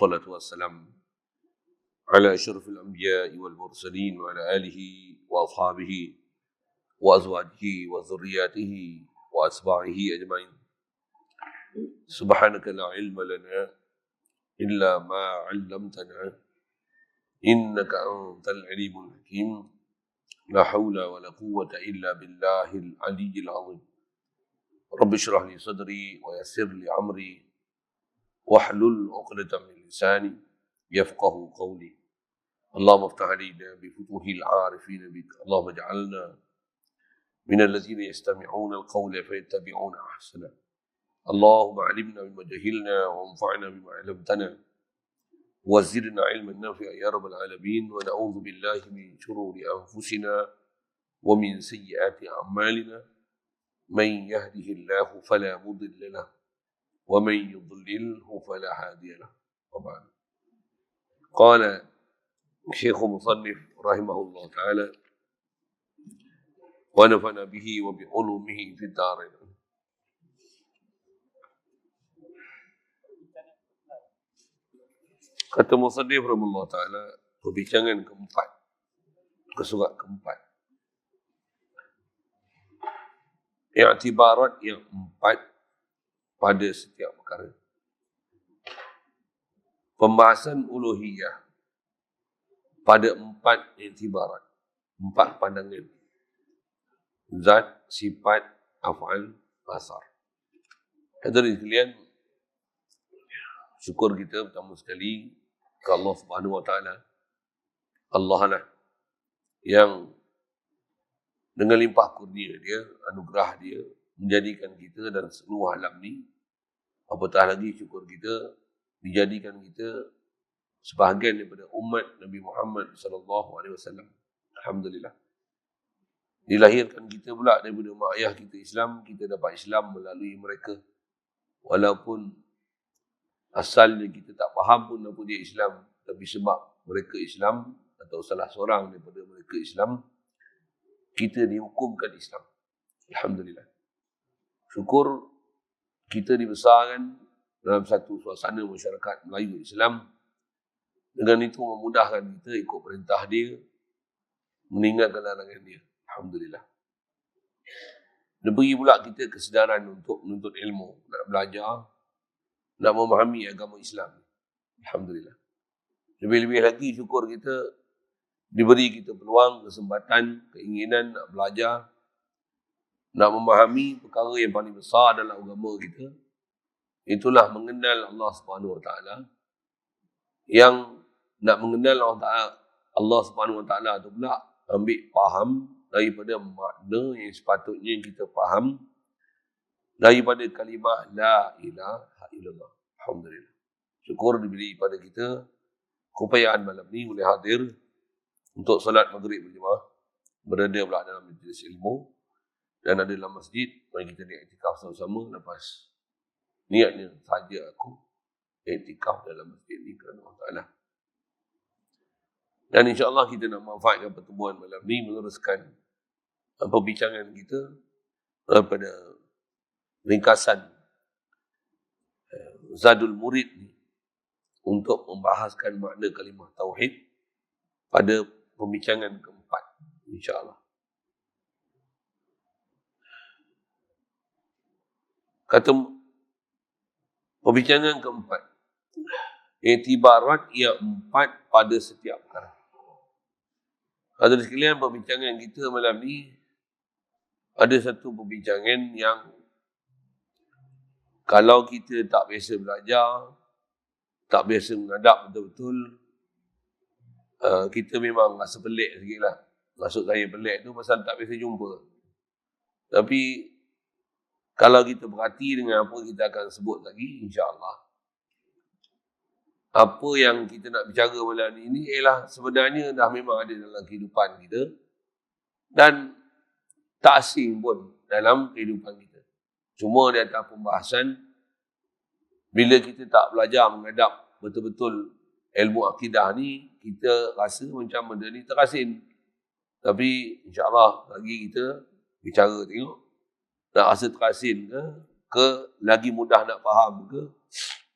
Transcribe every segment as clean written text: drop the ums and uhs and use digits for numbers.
والصلاة والسلام على أشرف الأنبياء والمرسلين وعلى آله وأصحابه وأزواجه وذرياته وأتباعه أجمعين. سبحانك لا علم لنا إلا ما علمتنا إنك أنت العليم الحكيم. لا حول ولا قوة إلا بالله العلي العظيم. رب اشرح لي صدري ويسر لي أمري واحلل عقدة من لساني يفقه قولي. اللهم افتح علينا بفتوح العارفين بك. اللهم اجعلنا من الذين يستمعون القول فيتبعون أحسنه. اللهم علمنا بما جهلنا وانفعنا بما علمتنا وزدنا علما نافعا يا رب العالمين. ونعوذ بالله من شرور أنفسنا ومن سيئات أعمالنا. من يهده الله فلا مضل له ومن يضلله فلا هادي له. وبعد. قال الشيخ مصنف رحمه الله تعالى ونفعنا به وبعلومه في الدارين. Kata Musannif rahimahullah ta'ala, perbincangan keempat, kesurat keempat, i'tibarat yang empat pada setiap perkara. Pembahasan uluhiyah pada empat i'tibarat, empat pandangan. Zat, sifat, af'al, asar. Hadirin sekalian, syukur kita pertama sekali ke Allah Subhanahu Wa Taala. Allah lah yang dengan limpah kurnia dia, anugerah dia, menjadikan kita dan seluruh alam ni, apatah lagi syukur kita, dijadikan kita sebahagian daripada umat Nabi Muhammad sallallahu alaihi wasallam. Alhamdulillah. Dilahirkan kita pula daripada mak ayah kita Islam, kita dapat Islam melalui mereka. Walaupun asalnya kita tak faham pun apa dia Islam, tapi sebab mereka Islam atau salah seorang daripada mereka Islam, kita dihukumkan Islam. Alhamdulillah. Syukur kita dibesarkan dalam satu suasana masyarakat Melayu Islam. Dengan itu memudahkan kita ikut perintah dia, meninggalkan larangan dia. Alhamdulillah. Diberi pula kita kesedaran untuk menuntut ilmu, nak belajar, nak memahami agama Islam. Alhamdulillah. Lebih-lebih lagi syukur kita diberi kita peluang, kesempatan, keinginan nak belajar, nak memahami perkara yang paling besar dalam agama kita. Itulah mengenal Allah Subhanahu Wa Taala. Yang nak mengenal Allah Subhanahu Wa Taala tu pula ambil faham daripada makna yang sepatutnya kita faham daripada kalimah la ilaha illallah. Alhamdulillah. Syukur diberi pada kita keupayaan malam ni boleh hadir untuk solat maghrib berjemaah, berada pula dalam majlis ilmu dan ada dalam masjid. Mari kita niat iktikaf sama-sama. Lepas niatnya saja aku iktikaf dalam masjid ni kerana Allah Ta'ala. Dan insya-Allah kita nak manfaatkan pertemuan malam ni meneruskan perbincangan kita daripada ringkasan Zadul Murid ni untuk membahaskan makna kalimah tauhid pada pembincangan keempat, insya-Allah. Kata pembincangan keempat, i'tibarat yang empat pada setiap perkara. Hadirin sekalian, perbincangan kita malam ni ada satu perbincangan yang kalau kita tak biasa belajar, tak biasa menghadap betul-betul, kita memang rasa pelik sikit lah. Maksud saya pelik tu pasal tak biasa jumpa. Tapi kalau kita berhati dengan apa kita akan sebut lagi, insya-Allah, apa yang kita nak bicara malam ini ialah sebenarnya dah memang ada dalam kehidupan kita dan tak asing pun dalam kehidupan kita. Cuma di atas pembahasan, bila kita tak belajar menghadap betul-betul ilmu akidah ni, kita rasa macam benda ni terasing. Tapi insya-Allah lagi kita bicara tengok nak rasa terasing ke lagi mudah nak faham ke,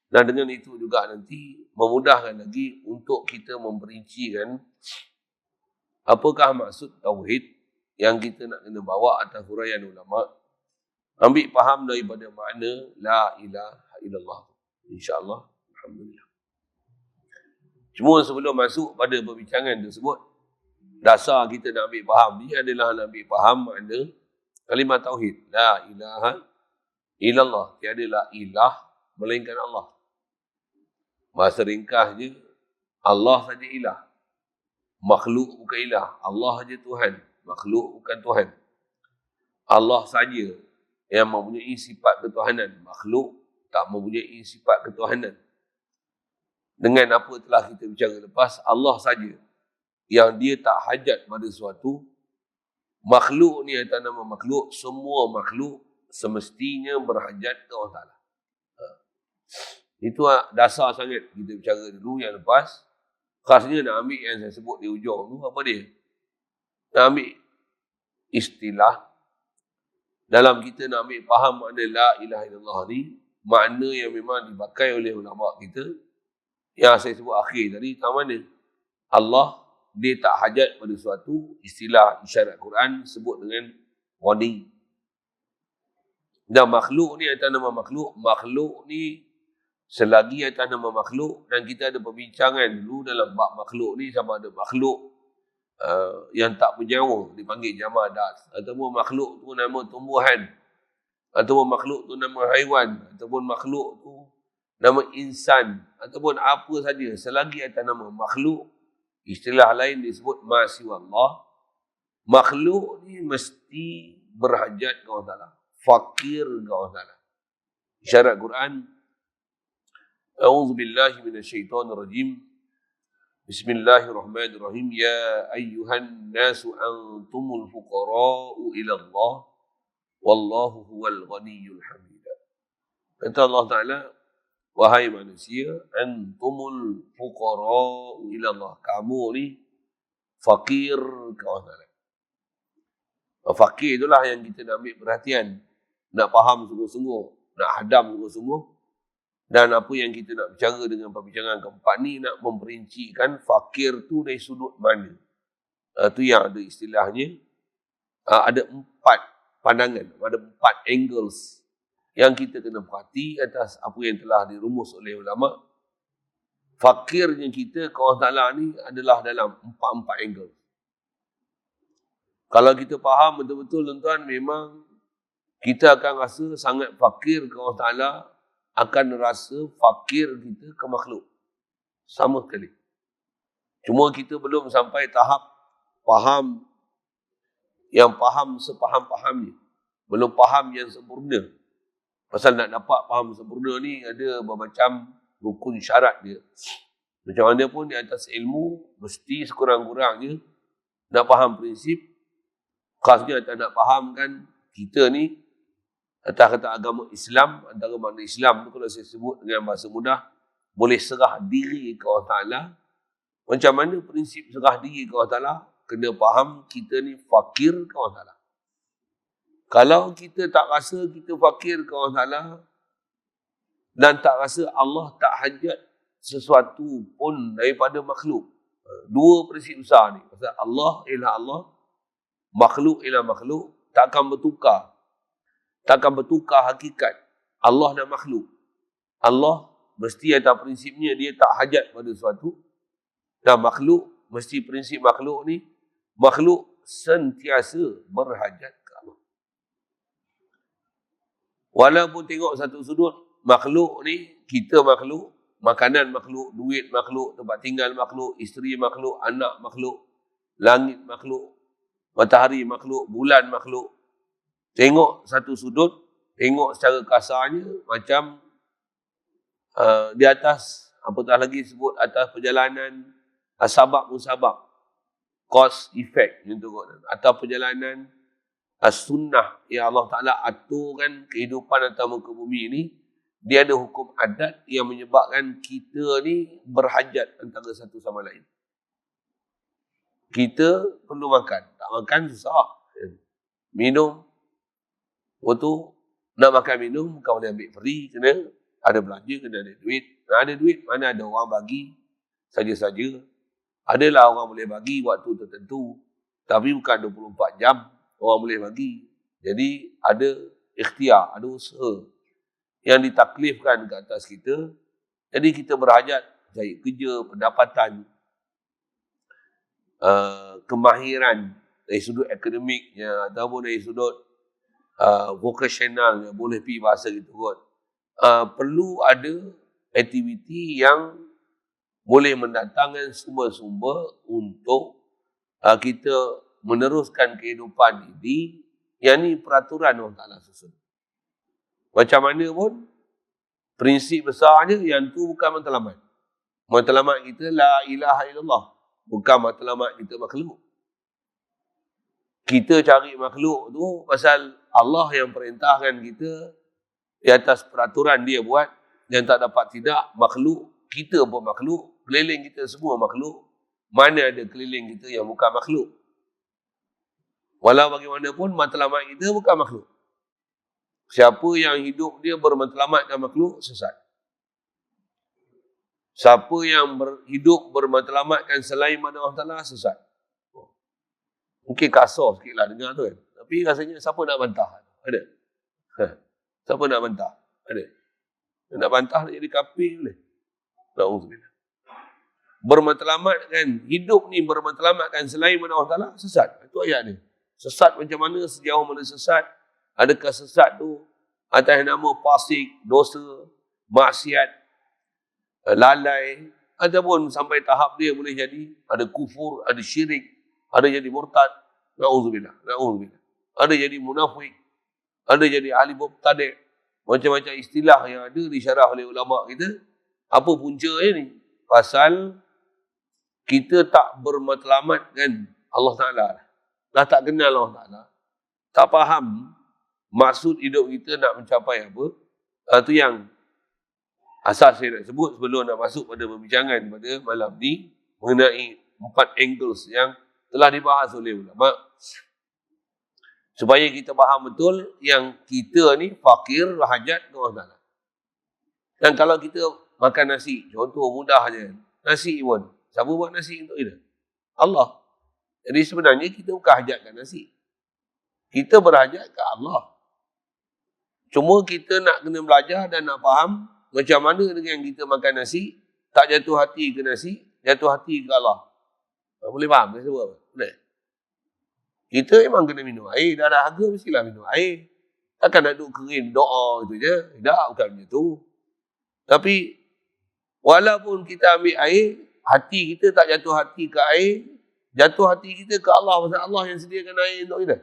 Dan dengan itu juga nanti memudahkan lagi untuk kita memperincikan apakah maksud tauhid yang kita nak kena bawa atas huraian ulama. Ambil faham daripada makna la ilaha illallah. InsyaAllah. Alhamdulillah. Cuma sebelum masuk pada perbincangan tersebut, dasar kita nak ambil faham ni adalah nak ambil faham makna kalimah tauhid. La ilaha illallah. Tiada la ilah melainkan Allah. Bahasa ringkasnya, Allah saja ilah. Makhluk bukan ilah. Allah saja Tuhan. Makhluk bukan Tuhan. Allah saja yang mempunyai sifat ketuhanan. Makhluk tak mempunyai sifat ketuhanan. Dengan apa telah kita bicara lepas, Allah saja yang dia tak hajat pada sesuatu. Makhluk ni atas nama makhluk, semua makhluk semestinya berhajat ke Allah Ta'ala. Itu dasar sangat kita bicara dulu yang lepas. Khasnya nak ambil yang saya sebut di ujung tu, apa dia? Nak ambil istilah. Dalam kita nak ambil faham makna la ilaha illallah ni, makna yang memang dipakai oleh ulama kita, yang saya sebut akhir tadi, tak mana? Allah, dia tak hajat pada suatu istilah isyarat Quran sebut dengan wadi. Dan makhluk ni atas nama makhluk. Makhluk ni selagi atas nama makhluk, dan kita ada perbincangan dulu dalam bab makhluk ni, sama ada makhluk yang tak bernyawa dipanggil jamadat, ataupun makhluk tu nama tumbuhan, ataupun makhluk tu nama haiwan, ataupun makhluk tu nama insan, ataupun apa saja selagi atas nama makhluk. Istilah lain disebut ma siwa Allah. Makhluk ni mesti berhajat ke Allah Ta'ala, fakir ke Allah Ta'ala. Isyarat Quran, A'udzu billahi minasyaitonir rajim. Bismillahirrahmanirrahim. Ya ayyuhan nasu antumul fuqara'u ila Allah wallahu huwal ghaniyyul hamid. Kata Allah Ta'ala, wahai manusia, antumul fuqara'u ila Allah. Kamu ni fakir ke Allah Ta'ala. Fakir itulah yang kita nak ambil perhatian, nak faham sungguh-sungguh, nak hadam sungguh-sungguh. Dan apa yang kita nak bicara dengan perbincangan keempat ni, nak memperincikan fakir tu dari sudut mana. Itu yang ada istilahnya. Ada 4 pandangan, ada 4 angles yang kita kena perhati atas apa yang telah dirumus oleh ulama. Fakirnya kita ke Allah Ta'ala ni adalah dalam 4 angle. Kalau kita faham betul-betul tuan-tuan, memang kita akan rasa sangat fakir ke Allah Ta'ala, akan rasa fakir kita ke makhluk. Sama sekali. Cuma kita belum sampai tahap faham yang faham sepaham-pahamnya. Belum faham yang sempurna. Pasal nak dapat faham sempurna ni ada bermacam rukun syarat dia. Macam mana pun di atas ilmu, mesti sekurang-kurangnya nak faham prinsip. Khasnya nak fahamkan kita ni atas kata agama Islam. Antara makna Islam tu kalau saya sebut dengan bahasa mudah, boleh serah diri ke Allah Ta'ala. Macam mana prinsip serah diri ke Allah Ta'ala? Kena faham kita ni fakir ke Allah Ta'ala. Kalau kita tak rasa kita fakir ke Allah Ta'ala, dan tak rasa Allah tak hajat sesuatu pun daripada makhluk. 2 prinsip besar ni. Pasal Allah ialah Allah, makhluk ialah makhluk, takkan bertukar. Takkan bertukar hakikat Allah dan makhluk. Allah mesti atas prinsipnya dia tak hajat pada sesuatu. Dan makhluk, mesti prinsip makhluk ni, makhluk sentiasa berhajat ke Allah. Walaupun tengok satu sudut, makhluk ni, kita makhluk, makanan makhluk, duit makhluk, tempat tinggal makhluk, isteri makhluk, anak makhluk, langit makhluk, matahari makhluk, bulan makhluk. Tengok satu sudut, tengok secara kasarnya macam di atas, apatah lagi sebut atas perjalanan sabab musabab, cause effect, atas perjalanan sunnah yang Allah Ta'ala aturkan kehidupan atas muka bumi ni. Dia ada hukum adat yang menyebabkan kita ni berhajat antara satu sama lain. Kita perlu makan, tak makan susah. Minum, waktu nak makan minum, kau boleh ambil free, kena Ada belanja kena ada duit. Ada duit, mana ada orang bagi saja-saja. Adalah orang boleh bagi waktu tertentu. Tapi bukan 24 jam orang boleh bagi. Jadi ada ikhtiar, ada usaha yang ditaklifkan ke atas kita. Jadi kita berhajat cari kerja, pendapatan, kemahiran dari sudut akademiknya ataupun dari sudut vocationalnya, boleh pergi bahasa gitu kot. Perlu ada aktiviti yang boleh mendatangkan sumber-sumber untuk kita meneruskan kehidupan ini. Yang ni peraturan Allah Ta'ala susun. Macam mana pun, prinsip besarnya yang tu bukan matlamat. Matlamat kita la ilaha illallah. Bukan matlamat kita makhluk. Kita cari makhluk tu pasal Allah yang perintahkan kita di atas peraturan dia buat. Yang tak dapat tidak, makhluk. Kita pun makhluk. Keliling kita semua makhluk. Mana ada keliling kita yang bukan makhluk. Walau bagaimanapun, matlamat kita bukan makhluk. Siapa yang hidup dia bermatlamatkan makhluk, sesat. Siapa yang hidup bermatlamatkan selain mana Allah Ta'ala, sesat. Mungkin kasar sikit lah dengar tu kan. Tapi rasanya siapa nak bantah? Ada? Siapa nak bantah? Ada? Nak bantah nak jadi kafir boleh? Na'udzubillah. Bermatlamatkan, hidup ni bermatlamatkan selain mana Allah Ta'ala, sesat. Itu ayat ni. Sesat macam mana, sejauh mana sesat? Adakah sesat tu atas nama fasik, dosa, maksiat, lalai, ataupun sampai tahap dia boleh jadi ada kufur, ada syirik, ada jadi murtad, na'udzubillah, na'udzubillah. Ada jadi munafik, ada jadi ahli mubtadi', macam-macam istilah yang ada disyarah oleh ulama kita. Apa puncanya ni? Pasal kita tak bermatlamatkan Allah Ta'ala. Dah tak kenal Allah Ta'ala. Tak faham maksud hidup kita nak mencapai apa. Itu yang asas saya nak sebut sebelum nak masuk pada perbincangan pada malam ni mengenai 4 angles yang telah dibahas oleh ulama. Supaya kita faham betul yang kita ni fakir, hajat ke Allah Ta'ala. Dan kalau kita makan nasi, contoh mudah je. Nasi pun. Siapa buat nasi untuk kita? Allah. Jadi sebenarnya kita bukan hajatkan nasi. Kita berhajat ke Allah. Cuma kita nak kena belajar dan nak faham macam mana dengan kita makan nasi, tak jatuh hati ke nasi, jatuh hati ke Allah. Boleh faham ke sebab apa? Boleh. Kita memang kena minum air. Dah ada harga, mestilah minum air. Takkan nak duduk kering doa itu je. Tak, bukan macam tu. Tapi, walaupun kita ambil air, hati kita tak jatuh hati ke air, jatuh hati kita ke Allah. Pasal Allah yang sediakan air untuk kita.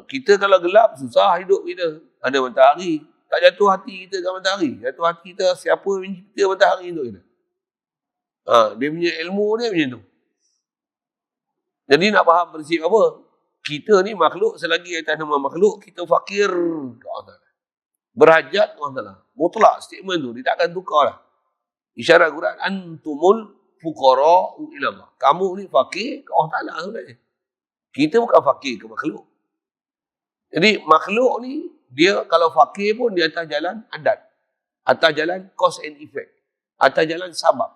Kita kalau gelap, susah hidup kita. Ada matahari. Tak jatuh hati kita ke matahari. Jatuh hati kita siapa yang mencipta matahari untuk kita. Dia punya ilmu dia macam tu. Jadi nak faham prinsip apa? Kita ni makhluk, selagi atas nama makhluk, kita fakir ke Allah Ta'ala. Berhajat ke Allah Ta'ala. Mutlak statement tu, dia takkan tukar lah. Isyarat Quran, antumul fuqara'u ilallah. Kamu ni fakir ke Allah Ta'ala sebenarnya. Kita bukan fakir ke makhluk. Jadi makhluk ni, dia kalau fakir pun di atas jalan adat. Atas jalan cause and effect. Atas jalan sabab.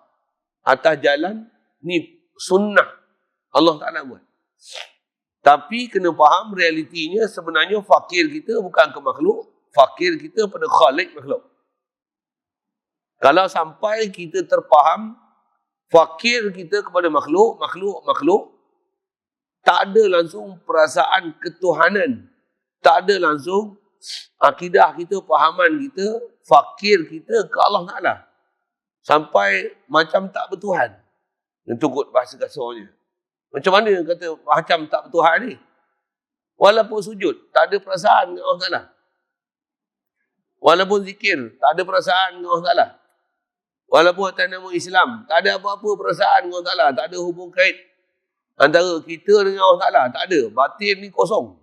Atas jalan ni sunnah Allah Ta'ala buat. Tapi kena faham realitinya sebenarnya fakir kita bukan ke makhluk. Fakir kita pada khalik makhluk. Kalau sampai kita terfaham fakir kita kepada makhluk, tak ada langsung perasaan ketuhanan. Tak ada langsung akidah kita, fahaman kita, fakir kita ke Allah Ta'ala. Sampai macam tak bertuhan. Itu kot bahasa kasarnya. Macam mana kata macam tak bertuhan ni? Walaupun sujud, tak ada perasaan dengan Allah Ta'ala. Walaupun zikir, tak ada perasaan dengan Allah Ta'ala. Walaupun atas nama Islam, tak ada apa-apa perasaan dengan Allah Ta'ala. Tak ada hubung kait antara kita dengan Allah Ta'ala. Tak ada. Batin ni kosong.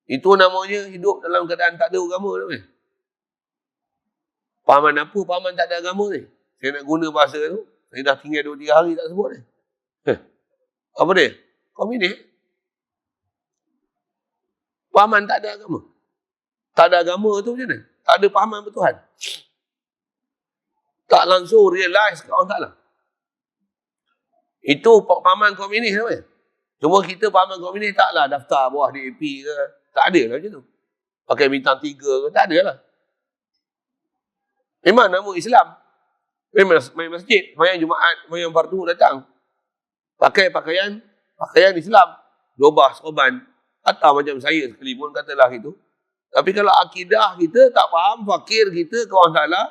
Itu namanya hidup dalam keadaan tak ada agama. Pahaman apa? Pahaman tak ada agama ni. Saya nak guna bahasa tu. Saya dah tinggal 2-3 hari tak sebut ni. Apa dia? Komunis. Pahaman tak ada agama. Tak ada agama tu macam mana? tak ada pahaman bertuhan. Tak langsung realize ke Allah Ta'ala. Itu pahaman komunis namanya. Cuma kita pahaman komunis taklah daftar bawah DAP ke. Tak ada lah macam tu. Pakai bintang 3 ke. Tak ada lah. Memang nama Islam. Main masjid, main Jumaat, main fardu datang. Pakai pakaian Islam. Dobah, sorban. Atau macam saya sekalipun katalah itu. Tapi kalau akidah kita tak faham, fakir kita ke Allah Ta'ala,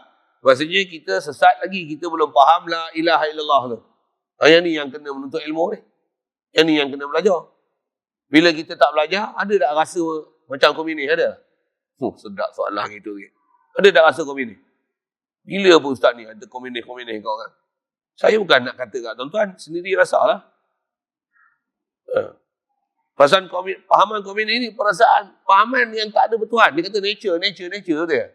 maksudnya kita sesat lagi. Kita belum faham la ilaha illallah tu. Yang ni yang kena menuntut ilmu ni. Yang ni yang kena belajar. Bila kita tak belajar, ada tak rasa macam komunis? Ada? Sedap soalan gitu. Ada tak rasa komunis? Gila apa ustaz ni ada komunis-komunis kau orang. Saya bukan nak kata kat tuan-tuan, sendiri rasalah. Pasal pahaman komunis ni perasaan, pahaman yang tak ada bertuhan. Dia kata nature dia.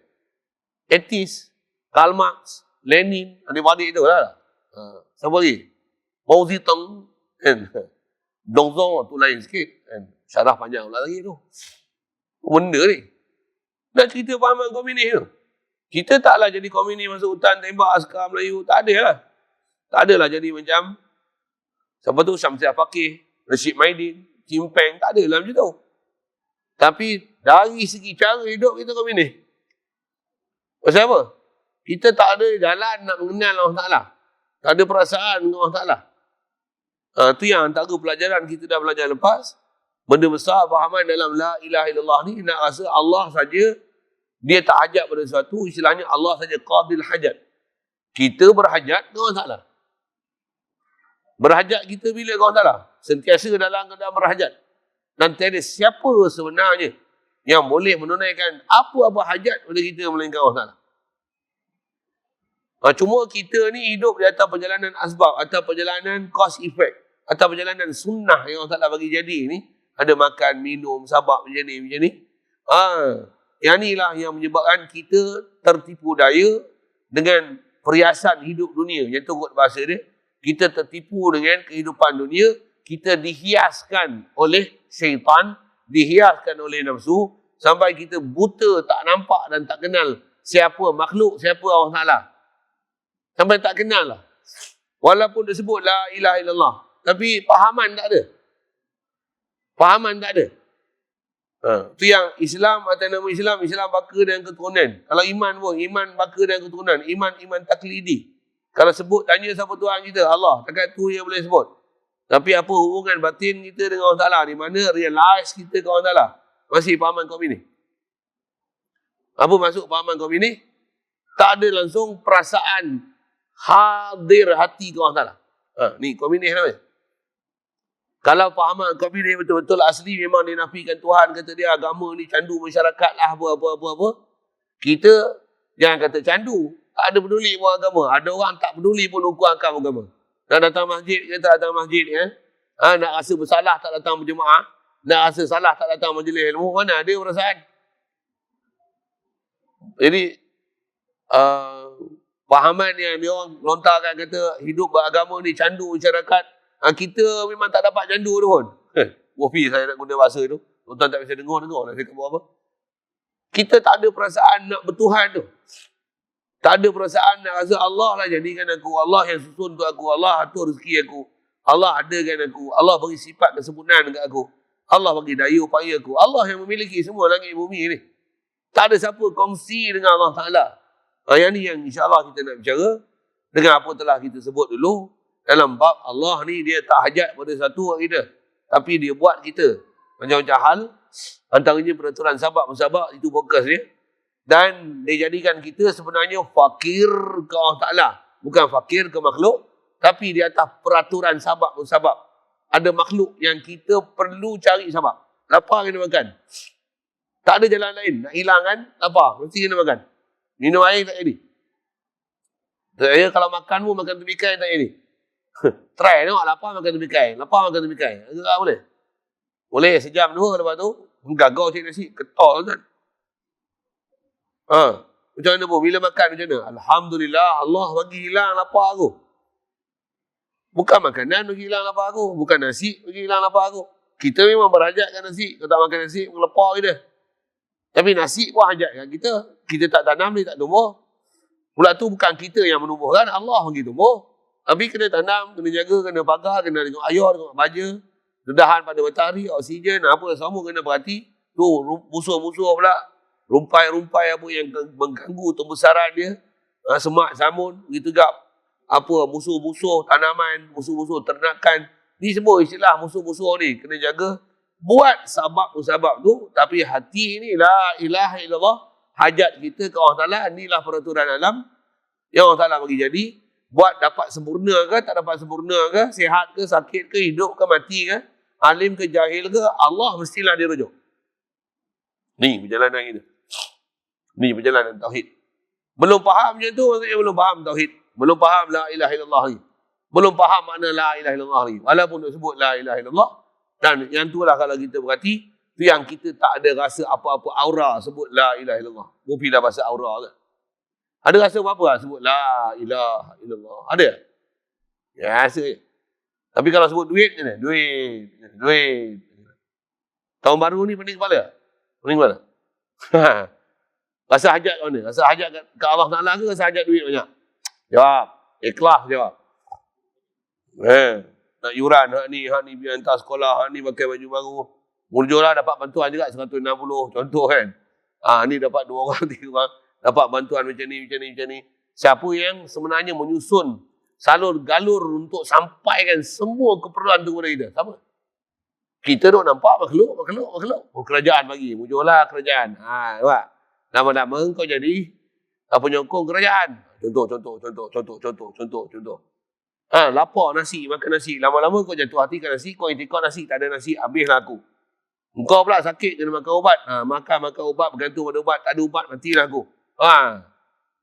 Atheist, Karl Marx, Lenin, adik-adik tu lah. Siapa lagi? Mao Zedong, kan? Dongzong tu lain sikit. Kan? Syarah panjang pula lagi tu. Benda ni. Nak cerita pahaman komunis tu. Kita taklah jadi komunis masuk hutan, tembak askar Melayu. Tak ada lah. Tak adalah jadi macam siapa tu? Syamsiah Fakih, Rashid Maidin, Kim Peng. Tak adalah macam tu. Tapi dari segi cara hidup kita komunis. Pasal apa? Kita tak ada jalan nak mengenal Allah Ta'ala. Tak ada perasaan dengan Allah Ta'ala. Itu yang antara pelajaran kita dah belajar lepas. Benda besar fahaman dalam la ilaha illallah ni, nak rasa Allah saja. Dia tak hajat pada sesuatu, istilahnya Allah saja qadil hajat. Kita berhajat ke Allah Ta'ala. Berhajat kita bila ke Allah Ta'ala? Sentiasa dalam keadaan berhajat. Dan tiada siapa sebenarnya yang boleh menunaikan apa-apa hajat pada kita melainkan Allah Ta'ala. Cuma kita ni hidup di atas perjalanan asbab, atas perjalanan cause effect, atas perjalanan sunnah yang Allah Ta'ala bagi jadi ni. Ada makan, minum, sabak macam ni. Yang inilah yang menyebabkan kita tertipu daya dengan perhiasan hidup dunia. Yang tu kot bahasa dia. Kita tertipu dengan kehidupan dunia. Kita dihiaskan oleh syaitan. Dihiaskan oleh nafsu. Sampai kita buta, tak nampak dan tak kenal siapa makhluk, siapa Allah Ta'ala. Sampai tak kenal lah. Walaupun dia sebut la ilaha illallah. Tapi pahaman tak ada. Pahaman tak ada. Itu yang Islam atas nama Islam baka dengan keturunan. Kalau iman pun, iman baka dengan keturunan. Iman taklidi. Kalau sebut, tanya siapa Tuhan kita? Allah. Takat tu yang boleh sebut. Tapi apa hubungan batin kita dengan Allah Ta'ala? Di mana realize kita ke Allah Ta'ala? Masih pahaman komunis. Apa maksud pahaman komunis? Tak ada langsung perasaan hadir hati ke Allah Ta'ala. Ni komunis namanya. Kalau pahaman komunis betul-betul asli, memang dia nafikan Tuhan, kata dia agama ni candu masyarakat lah, apa. Kita jangan kata candu. Tak ada peduli pun agama. Ada orang tak peduli pun ukur agama. Nak datang masjid ke tak datang masjid. Nak rasa bersalah tak datang berjemaah. Nak rasa salah tak datang majlis ilmu. Mana ada perasaan. Jadi, pahaman yang dia orang lontarkan kata hidup beragama ni candu masyarakat. Kita memang tak dapat candu tu pun. Wofi saya nak guna bahasa tu. Tuan-tuan tak bisa dengar nak cakap apa. Kita tak ada perasaan nak bertuhan tu. Tak ada perasaan nak rasa Allah lah jadikan aku. Allah yang susun untuk aku. Allah atur rezeki aku. Allah adakan aku. Allah bagi sifat kesempurnaan dekat aku. Allah bagi daya upaya aku. Allah yang memiliki semua langit bumi ni. Tak ada siapa kongsi dengan Allah Ta'ala. Yang ni yang insyaAllah kita nak bicara. Dengan apa telah kita sebut dulu. Dalam bab Allah ni dia tak hajat pada satu kita. Tapi dia buat kita. Macam-macam hal. Antaranya peraturan sabak-musabak itu fokus dia. Dan dia jadikan kita sebenarnya fakir ke Allah Ta'ala. Bukan fakir ke makhluk. Tapi di atas peraturan sabak-musabak. Ada makhluk yang kita perlu cari sabak. Lapar kena makan. Tak ada jalan lain. Nak hilang kan? Lapar. Mesti kena makan. Minum air tak jadi. Saya kalau makan pun makan tebikai tak jadi. Try tengok lapar makan tebikai. Lapar makan tebikai. Agak boleh? Boleh sejam dua lepas tu. Menggagau cik nasi. Ketok kan? Macam mana pun? Bila makan macam mana? Alhamdulillah Allah bagi hilang lapar aku. Bukan makanan bagi hilang lapar aku. Bukan nasi bagi hilang lapar aku. Kita memang berhajatkan nasi. Kalau tak makan nasi, lapar kita. Tapi nasi pun hajat kan kita. Kita tak tanam, dia tak tumbuh. Pula tu bukan kita yang menumbuhkan, Allah bagi tumbuh. Tapi kena tanam, kena jaga, kena pagar, kena tengok air, tengok baja, dedahan pada matahari, oksigen, apa semua kena perhati. Tu musuh-musuh pula, rumpai-rumpai apa yang mengganggu pembesaran dia, semak samun, begitu juga apa musuh-musuh tanaman, musuh-musuh ternakan. Ni semua istilah musuh-musuh ni kena jaga. Buat sabab tu, tapi hati ni la ilaha illallah, hajat kita ke Allah Ta'ala, inilah peraturan alam yang Allah Ta'ala bagi jadi. Buat dapat sempurna ke, tak dapat sempurna ke, sihat ke, sakit ke, hidup ke, mati ke, alim ke, jahil ke, Allah mestilah dirujuk. Ni perjalanan kita. Ni perjalanan tauhid. Belum faham macam tu, maksudnya belum faham tauhid. Belum faham la ilaha illallah ni. Belum faham makna la ilaha illallah ni. Walaupun dia sebut la ilaha illallah. Dan yang tu lah kalau kita berhati, tu yang kita tak ada rasa apa-apa aura sebut la ilaha illallah. Mufidah bahasa aura ke? Ada rasa apa-apa lah sebut la ilaha illallah? Ada? Ya, rasa je. Tapi kalau sebut duit, macam mana? Duit. Tahun baru ni pening kepala? Pening kepala? Rasa hajat kat mana? Rasa hajat ke Allah Ta'ala ke rasa hajat duit banyak? Jawab. Ikhlas jawab. Nak yuran, hak ni pergi hantar sekolah, hak ni pakai baju baru. Murjolah dapat bantuan juga 160, contoh kan. Ni dapat 2 orang, 3 orang. Dapat bantuan macam ni. Siapa yang sebenarnya menyusun salur galur untuk sampaikan semua keperluan tu kepada kita? Siapa? Kita duk nampak makhluk. Kerajaan bagi. Murjolah kerajaan. Nampak? Lama-lama kau jadi penyokong kerajaan. Contoh. Lapar nasi, makan nasi. Lama-lama kau jatuh hati kan nasi, kau intikad nasi, tak ada nasi, habislah aku. Engkau pula sakit, kena makan ubat. Makan ubat, bergantung pada ubat. Tak ada ubat, matilah aku.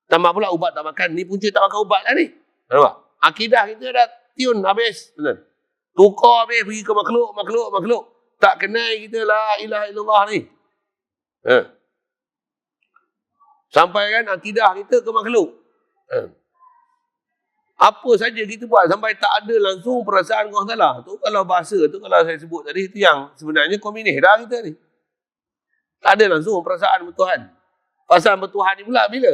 Tambah pula ubat tak makan. Ni punca tak makan ubat lah ni. Nampak? Akidah kita dah tiun habis. Betul? Tukar habis, pergi ke makhluk. Tak kenal kita la ilaha illallah ni. Sampaikan akidah kita ke makhluk. Apa saja kita buat sampai tak ada langsung perasaan Allah Ta'ala. Tu kalau bahasa tu, kalau saya sebut tadi, itu yang sebenarnya komunis dah kita ni. Tak ada langsung perasaan bertuhan. Perasaan bertuhan ni pula bila?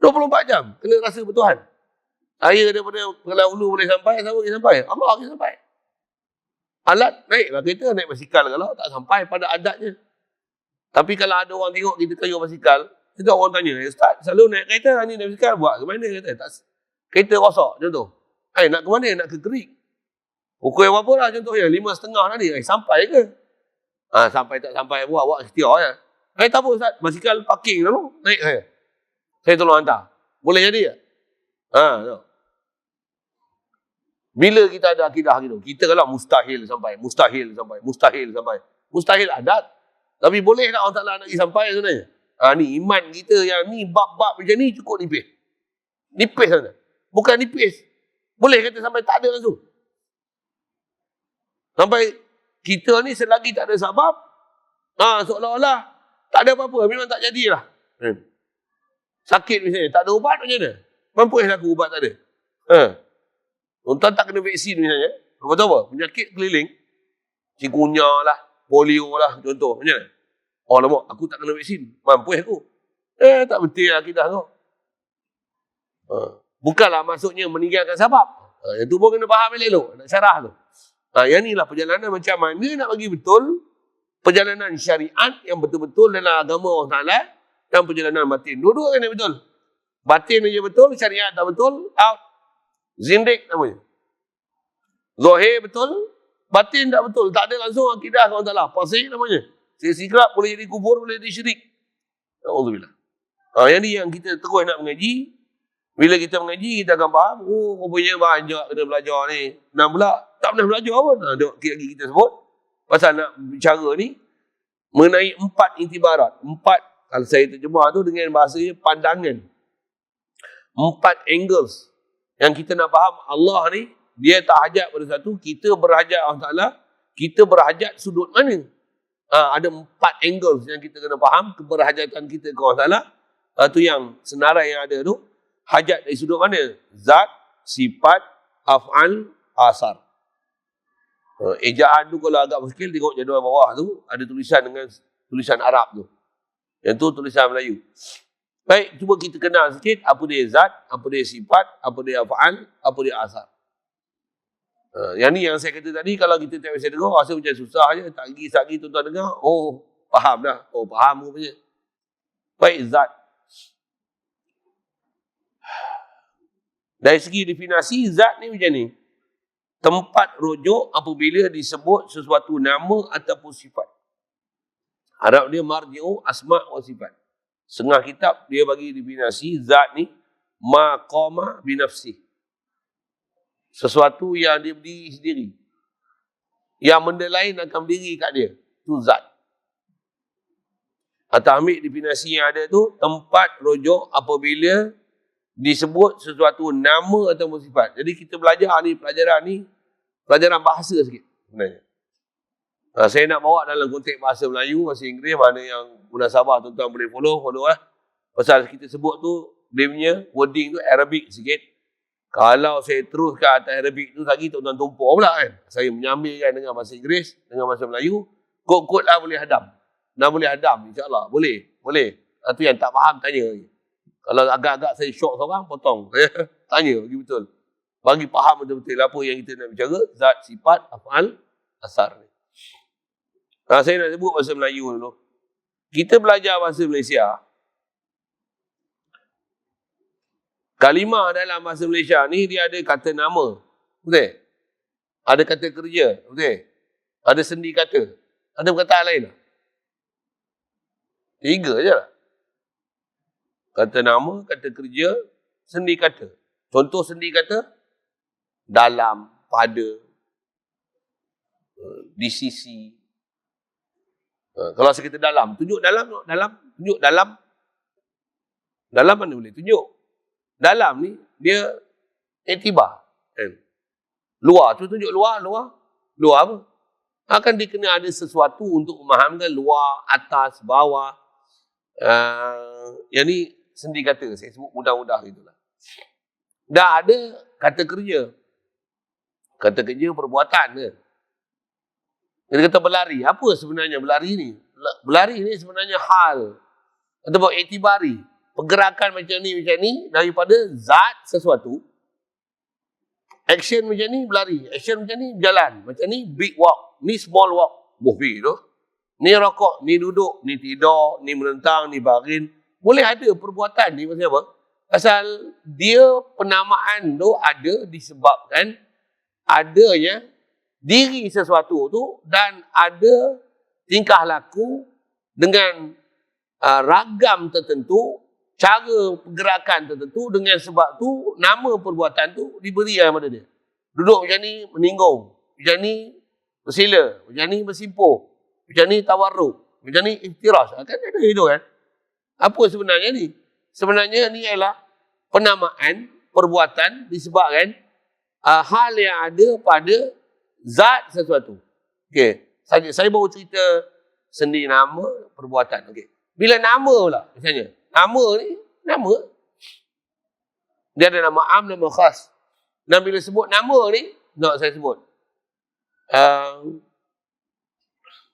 24 jam kena rasa bertuhan. Saya daripada Kuala Ulu boleh sampai, siapa boleh sampai? Allah boleh sampai. Alat naiklah kereta, naik basikal kalau tak sampai pada adatnya. Tapi kalau ada orang tengok kita kayuh basikal, kita orang tanya, Ustaz, selalu naik kereta, ni naik basikal, buat ke mana? Kereta rosak, contoh. Nak ke mana? Nak ke Kerik. Pukul berapa lah contohnya? 5.30 tadi. Sampai ke? Sampai tak sampai, buat ikhtiar je. Tak apa Ustaz, basikal parking dulu. Naik saya. Saya tolong hantar. Boleh jadi tak? Bila kita ada akidah gitu, kita kalau mustahil sampai. Mustahil adat. Tapi boleh tak Allah Ta'ala nak pergi sampai sebenarnya? Ni iman kita yang ni bab-bab macam ni cukup nipis. Nipis sana. Bukan nipis. Boleh kata sampai tak ada langsung. Sampai kita ni selagi tak ada sebab, seolah-olah tak ada apa-apa. Memang tak jadilah. Sakit misalnya, tak ada ubat macam mana? Mampus aku ubat tak ada. Tuan tak kena vaksin misalnya. Betul apa? Penyakit keliling. Cikunya lah, polio lah, contoh. Macam mana? Lama, aku tak kena vaksin. Mampus aku. Tak betul lah akidah kau. Bukanlah maksudnya meninggalkan sebab. Yang tu pun kena faham elok, nak syarah tu. Yang ni lah perjalanan macam mana nak bagi betul perjalanan syariat yang betul-betul dalam agama Allah Ta'ala dan perjalanan batin. Dua-dua kena betul. Batin aja betul, syariat tak betul, out. Zindik namanya. Zahir betul, batin tak betul. Tak ada langsung akidah Allah Ta'ala. Pasir namanya. Sikrap boleh jadi kubur, boleh jadi syirik. Alhamdulillah. Yang ni yang kita terus nak mengaji. Bila kita mengaji, kita akan faham, rupanya banyak kena belajar ni. Dan pula, tak pernah belajar pun. Lagi kita sebut, pasal nak bicara ni, mengenai 4 intibarat. 4, kalau saya terjemah tu dengan bahasanya pandangan. 4 angles. Yang kita nak faham, Allah ni, dia tak hajat pada satu, kita berhajat Allah Ta'ala, kita berhajat sudut mana? Ada 4 angles yang kita kena faham, keberhajatan kita ke Allah Ta'ala. Itu yang senarai yang ada tu. Hajat dari sudut mana? Zat, sifat, af'al, asar. Ejaan tu kalau agak muskil, tengok jadual bawah tu, ada tulisan dengan tulisan Arab tu. Yang tu tulisan Melayu. Baik, cuba kita kenal sikit apa dia zat, apa dia sifat, apa dia af'al, apa dia asar. Yang ni yang saya kata tadi, kalau kita tak biasa dengar, rasa macam susah je. Tak lagi tuan-tuan dengar, oh faham dah. Oh faham rupanya. Baik, zat. Dari segi definisi, zat ni macam ni. Tempat rujuk apabila disebut sesuatu nama ataupun sifat. Arab dia marji'u asma' wa sifat. Setengah kitab dia bagi definisi zat ni maqama binafsih. Sesuatu yang dia berdiri sendiri. Yang benda lain akan berdiri kat dia. Itu zat. Atau ambil definisi yang ada tu, tempat rujuk apabila disebut sesuatu nama atau sifat. Jadi kita belajar ni, pelajaran bahasa sikit sebenarnya. Saya nak bawa dalam konteks bahasa Melayu, bahasa Inggeris, mana yang munasabah tuan-tuan boleh follow lah. Pasal kita sebut tu, dia punya wording tu Arabic sikit. Kalau saya terus ke atas Arabic tu lagi, tuan-tuan tumpuk pula kan. Saya menyambilkan dengan bahasa Inggeris, dengan bahasa Melayu, kod-kod lah boleh hadam. Dah boleh hadam, insyaAllah. Boleh. Itu yang tak faham, tanya. Kalau agak-agak saya syok seorang, potong. Tanya, bagi betul. Bagi faham betul-betul apa yang kita nak bicara, zat, sifat, af'al, asar. Saya nak sebut bahasa Melayu dulu. Kita belajar bahasa Malaysia. Kalimah dalam bahasa Malaysia ni dia ada kata nama. Betul? Ada kata kerja. Betul? Ada sendi kata. Ada perkataan lain tak? 3 je lah. Kata nama, kata kerja, sendi kata. Contoh sendi kata, dalam, pada, di sisi. Kalau saya kata dalam, tunjuk dalam, tunjuk dalam. Dalam mana boleh tunjuk? Dalam ni, dia iktibar. Luar tu tunjuk luar apa? Akan dia kena ada sesuatu untuk memahamkan luar, atas, bawah. Yang ni sendi kata, saya sebut mudah-mudah itulah. Dah ada kata kerja. Kata kerja perbuatan ke? Dia kata berlari. Apa sebenarnya berlari ni? Berlari ni sebenarnya hal. Ataupun iktibari. Pergerakan macam ni daripada zat sesuatu. Action macam ni berlari. Action macam ni berjalan. Macam ni big walk. Ni small walk. Bih tu. Ni rokok, ni duduk, ni tidur, ni menentang, ni baring. Boleh ada perbuatan ni pasal apa? Pasal dia penamaan tu ada disebabkan adanya diri sesuatu tu dan ada tingkah laku dengan ragam tertentu, cara pergerakan tertentu, dengan sebab tu nama perbuatan tu diberi pada dia. Duduk macam ni meninggung, macam ni bersila, macam ni bersimpuh, macam ni tawarruk, macam ni iftiras. Kan ada itu kan? Apa sebenarnya ni? Sebenarnya ni ialah penamaan perbuatan disebabkan hal yang ada pada zat sesuatu. Okey, saya baru cerita sendi nama perbuatan. Okey. Bila nama pula misalnya, nama ni dia ada nama am, nama khas. Dan bila sebut nama ni, nak saya sebut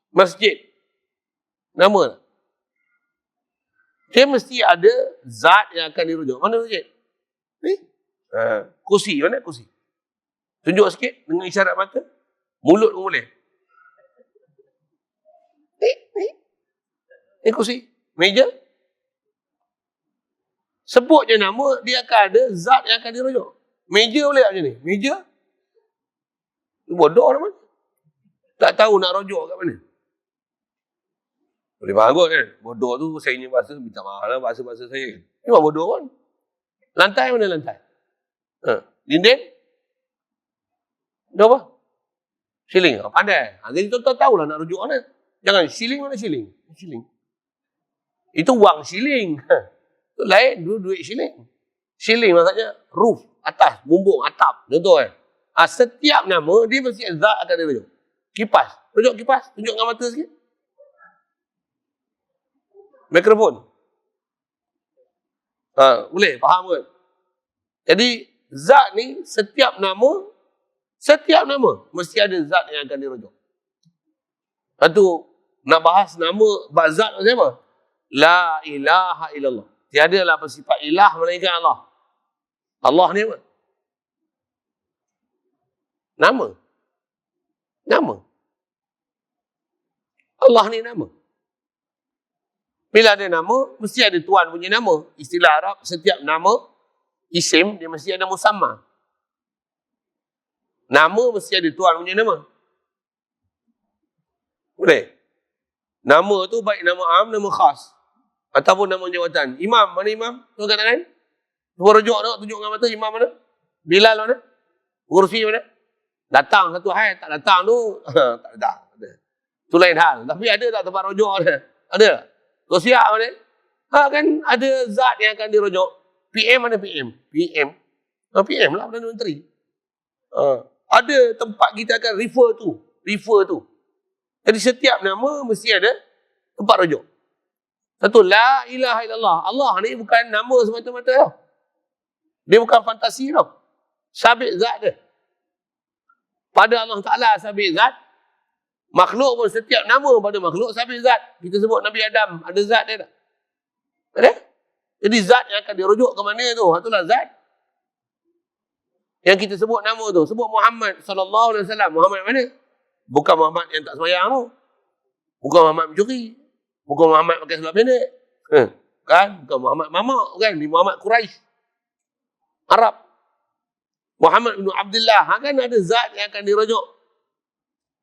masjid. Nama dia mesti ada zat yang akan dirujuk. Mana masjid? Ni. Kursi, mana kursi? Tunjuk sikit dengan isyarat mata. Mulut pun boleh. Ni kursi. Meja. Sebut je nama, dia akan ada zat yang akan dirujuk. Meja boleh tak macam ni? Meja. Bodoh lah mana? Tak tahu nak rujuk kat mana. Boleh faham kot kan? Bodoh tu saya punya bahasa, minta maaf lah bahasa-bahasa saya. Ni bukan bodoh kan? Lantai mana lantai? Dinding? Itu apa? Siling. Pandai. Jadi tuan-tuan tahulah nak rujuk mana. Jangan siling mana siling? Siling. Itu wang siling. Itu lain, duit siling. Siling maksudnya roof, atas, bumbung, atap. Contoh kan? Setiap nama, dia mesti zat akan dirujuk. Kipas. Rujuk kipas. Tunjuk dengan mata sikit. Mikrofon. Boleh? Faham kan? Jadi, zat ni, setiap nama, mesti ada zat yang akan dirujuk. Lepas tu, nak bahas nama, zat macam apa? La ilaha illallah. Tiadalah bersifat ilah melainkan Allah. Allah ni apa? Nama. Nama. Allah ni nama. Bila ada nama, mesti ada Tuhan punya nama. Istilah Arab, setiap nama, isim, dia mesti ada musamma. Nama mesti ada Tuhan punya nama. Boleh? Nama tu baik nama am, nama khas. Ataupun nama jawatan. Imam, mana imam? Tu kat tangan. Cuba rujuk tengok, tunjuk dengan mata imam mana? Bilal mana? Kursi mana? Datang satu hal, tak datang tu, tak datang. Tu lain hal. Tapi ada tak tempat rujuk ada? Ada tak? Siap mana? Kan ada zat yang akan dirujuk. PM mana PM? PM. PM lah Perdana Menteri. Ada tempat kita akan refer tu. Jadi setiap nama mesti ada tempat rujuk. Satu, la ilaha illallah. Allah ni bukan nama semata-mata tau. Dia bukan fantasi tau. Sabit zat dia. Pada Allah Ta'ala sabit zat. Makhluk pun setiap nama pada makhluk sabit zat. Kita sebut Nabi Adam, ada zat dia tak? Ada? Jadi zat yang akan dirujuk ke mana tu? Itulah zat. Yang kita sebut nama tu. Sebut Muhammad SAW. Muhammad mana? Bukan Muhammad yang tak sembahyang tu. Bukan Muhammad mencuri. Bukan Muhammad pakai seluar pendek. Kan? Bukan Muhammad mamak kan? Ni Muhammad Quraisy. Arab. Muhammad bin Abdullah. Kan ada zat yang akan dirujuk.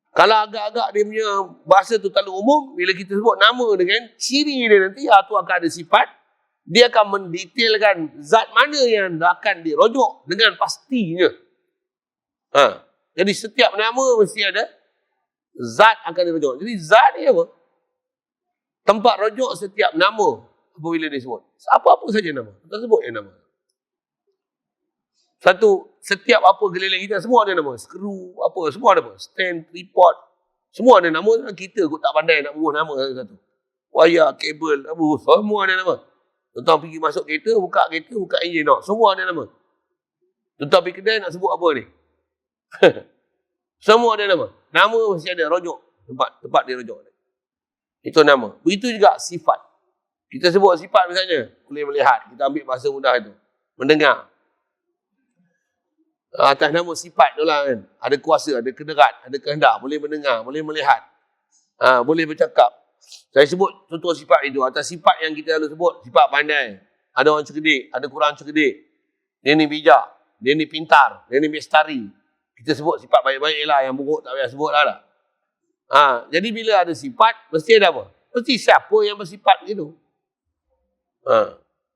Kalau agak-agak dia punya bahasa tu terlalu umum, bila kita sebut nama dengan ciri dia nanti, tu akan ada sifat. Dia akan mendetailkan zat mana yang akan dirujuk dengan pastinya. Jadi setiap nama mesti ada zat akan dirujuk. Jadi zat ni apa? Tempat rujuk setiap nama apabila disebut. Apa-apa saja nama. Kita sebut yang nama. Satu, setiap apa keliling kita, semua ada nama. Skru, apa, semua ada nama. Stand, tripod, semua ada nama. Kita kot tak pandai nak urus nama satu. Wayar, kabel, apa, semua ada nama. Tuan pergi masuk kereta, buka enjin. Semua ada nama. Tuan pergi kedai nak sebut apa ni? Semua ada nama. Nama mesti ada rujuk. Tempat dia rujuk. Itu nama. Begitu juga sifat. Kita sebut sifat misalnya, boleh melihat. Kita ambil bahasa mudah itu. Mendengar. Atas nama sifat tu lah kan. Ada kuasa, ada kederat, ada kehendak. Boleh mendengar, boleh melihat. Boleh bercakap. Saya sebut contoh sifat itu. Atas sifat yang kita lalu sebut, sifat pandai. Ada orang cerdik, ada kurang cerdik. Dia ni bijak, dia ni pintar, dia ni mistari. Kita sebut sifat baik-baik lah. Yang buruk tak payah sebut lah. Jadi bila ada sifat, mesti ada apa? Mesti siapa yang bersifat begitu.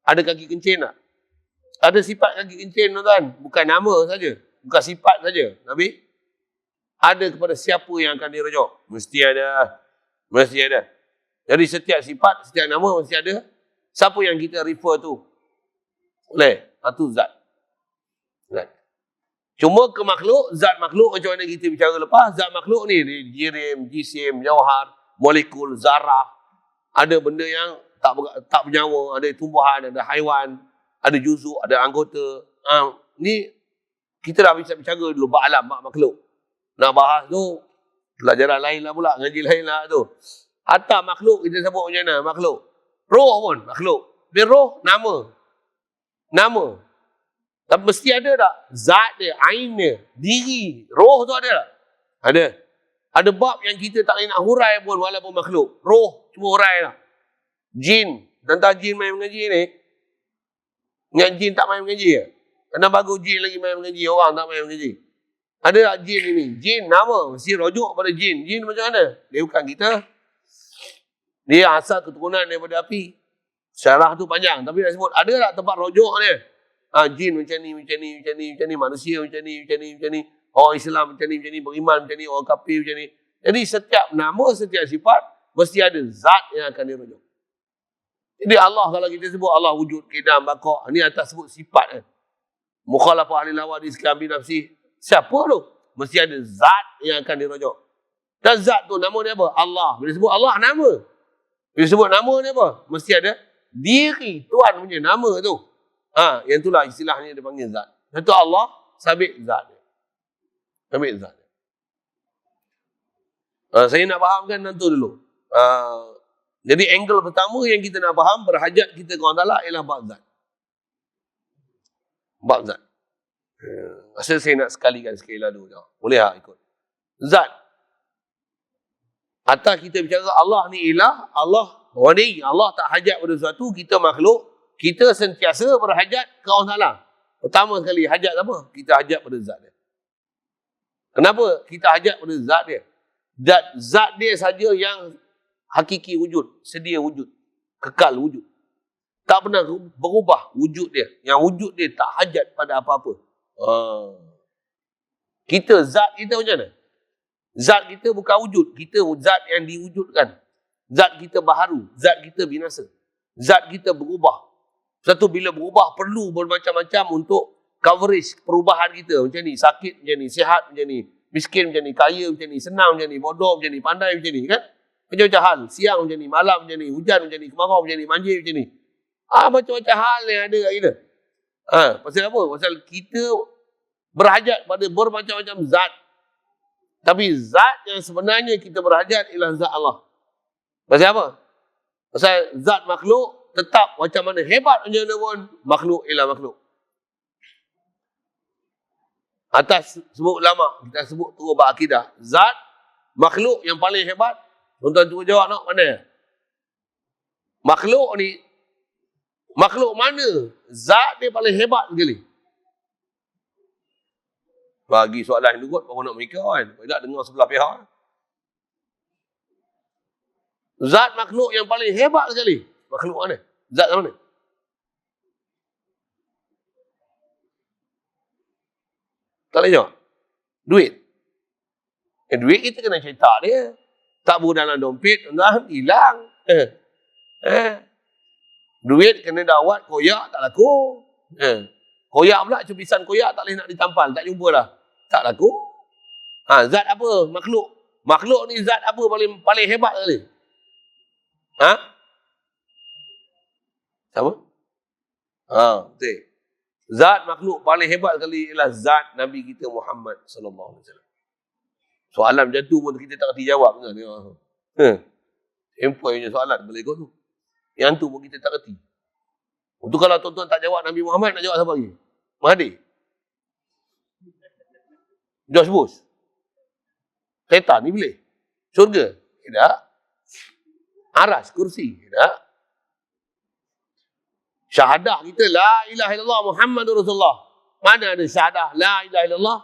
Ada kaki kencing tak? Ada sifat kaki kencing tuan. Bukan nama saja. Bukan sifat saja. Tapi ada kepada siapa yang akan dirujuk. Mesti ada. Mesti ada. Jadi setiap sifat, setiap nama mesti ada. Siapa yang kita refer tu? Boleh. Itu zat. Cuma ke makhluk, zat makhluk macam mana kita bicara lepas. Zat makhluk ni, jirim, jisim, jauhar, molekul, zarah. Ada benda yang tak bernyawa. Ada tumbuhan, ada haiwan. Ada juzuk, ada anggota. Ni kita dah bisa bicara dulu bab alam, bab makhluk. Nak bahas tu pelajaran lain lah pula, ngaji lain lah tu. Hatta makhluk kita sebut macam mana? Makhluk. Roh pun makhluk. Dia roh nama. Nama. Tapi mesti ada tak? Zat dia, ain dia, diri, roh tu ada tak? Ada. Ada bab yang kita tak boleh nak hurai pun walaupun makhluk. Roh cuma hurai lah. Jin. Tentang jin main mengaji ni. Ingat jin tak main mengaji ke? Kena bagus jin lagi main mengaji. Orang tak main mengaji. Ada tak jin ini? Jin nama. Mesti rujuk pada jin. Jin macam mana? Dia bukan kita. Dia asal keturunan daripada api. Syarah tu panjang. Tapi nak sebut. Ada tak tempat rujuk dia? Jin macam ni. Manusia macam ni. Orang Islam macam ni. Beriman macam ni. Orang kafir macam ni. Jadi setiap nama, setiap sifat. Mesti ada zat yang akan dirujuk. Jadi Allah kalau kita sebut Allah wujud, qidam, baqa'. Ni atas sebut sifat kan. Mukhalafah ahli lawa di sekian binafsi. Siapa tu? Mesti ada zat yang akan dirujuk. Dan zat tu nama dia apa? Allah. Bila sebut Allah, nama. Bila sebut nama dia apa? Mesti ada diri Tuhan punya nama tu. Yang itulah istilahnya dia panggil zat. Itu Allah, sabit zat dia. Sabit zat dia. Saya nak fahamkan tu dulu. Jadi angle pertama yang kita nak faham, berhajat kita kepada Allah Ta'ala ialah bab zat. Bab zat. Rasa saya nak sekali lalu. Boleh tak ikut? Zat. Atas kita bicara Allah ni ilah, Allah wani, Allah tak hajat pada sesuatu, kita makhluk, kita sentiasa berhajat ke Allah Ta'ala. Pertama sekali, hajat apa? Kita hajat pada zat dia. Kenapa kita hajat pada zat dia? Zat dia saja yang hakiki wujud, sedia wujud, kekal wujud. Tak pernah berubah wujud dia. Yang wujud dia tak hajat pada apa-apa. Kita, zat kita macam mana? Zat kita bukan wujud. Kita zat yang diwujudkan. Zat kita baharu. Zat kita binasa. Zat kita berubah. Satu bila berubah perlu bermacam-macam untuk coverage perubahan kita. Macam ni, sakit macam ni, sihat macam ni, miskin macam ni, kaya macam ni, senang macam ni, bodoh macam ni, pandai macam ni, kan? Macam-macam hal. Siang macam ni, malam macam ni, hujan macam ni, kemarau macam ni, banjir macam ni. Macam-macam hal yang ada kat kita. Pasal apa? Pasal kita berhajat pada bermacam-macam zat. Tapi zat yang sebenarnya kita berhajat ialah zat Allah. Pasal apa? Pasal zat makhluk tetap macam mana hebat macam mana pun, makhluk ialah makhluk. Atas sebut ulama, kita sebut turut berakidah. Zat makhluk yang paling hebat. Tuan-tuan cuba jawab nak mana? Makhluk ni, makhluk mana zat dia paling hebat sekali? Bagi soalan dulu kot, baru nak mikir kan. Tak dengar sebelah pihak. Zat makhluk yang paling hebat sekali. Makhluk mana? Zat mana? Tak boleh jawab. Duit. Duit kita kena cetak dia. Tak boleh dalam dompet, hilang. Duit kena dawat, koyak tak laku. Koyak pula, cubisan koyak tak boleh nak ditampal. Tak jumpa dah. Tak laku. Zat apa? Makhluk. Makhluk ni zat apa paling hebat sekali? Siapa? Betul. Zat makhluk paling hebat sekali ialah zat Nabi kita Muhammad sallallahu alaihi wasallam. Soalan macam tu pun kita tak kerti jawab kan. Empoi punya soalan boleh ikut tu. Yang tu pun kita tak kerti. Untuk kalau tuan-tuan tak jawab Nabi Muhammad, nak jawab siapa lagi? Mahathir. George Bush. Setan ni boleh. Syurga. Tidak. Aras, kursi. Tidak. Syahadah kita, la ilaha illallah Muhammadur Rasulullah. Mana ada syahadah, la ilaha illallah?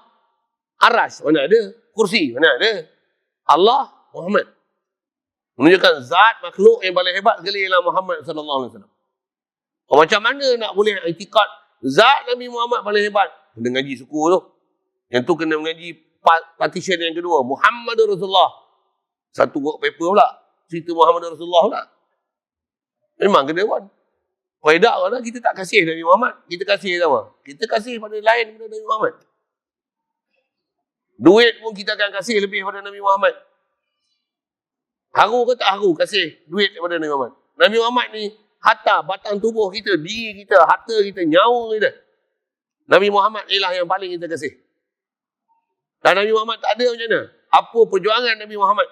Aras, mana ada? Kursi, mana ada? Allah, Muhammad. Menunjukkan zat makhluk yang paling hebat sekali ialah Muhammad sallallahu alaihi wasallam. Macam mana nak boleh iktikad zat Nabi Muhammad paling hebat? Kena ngaji suku tu. Yang tu kena mengaji partition yang kedua. Muhammadur Rasulullah. Satu work paper pula. Cerita Muhammadur Rasulullah pula. Memang kena buat. Faedah kalau kita tak kasih Nabi Muhammad. Kita kasih apa? Kita kasih pada lain daripada Nabi Muhammad. Duit pun kita akan kasih lebih daripada Nabi Muhammad. Haru ke tak haru kasih duit daripada Nabi Muhammad? Nabi Muhammad ni harta, batang tubuh kita, diri kita, harta kita, nyawa kita. Nabi Muhammad ialah yang paling kita kasih. Dan Nabi Muhammad tak ada macam mana? Apa perjuangan Nabi Muhammad?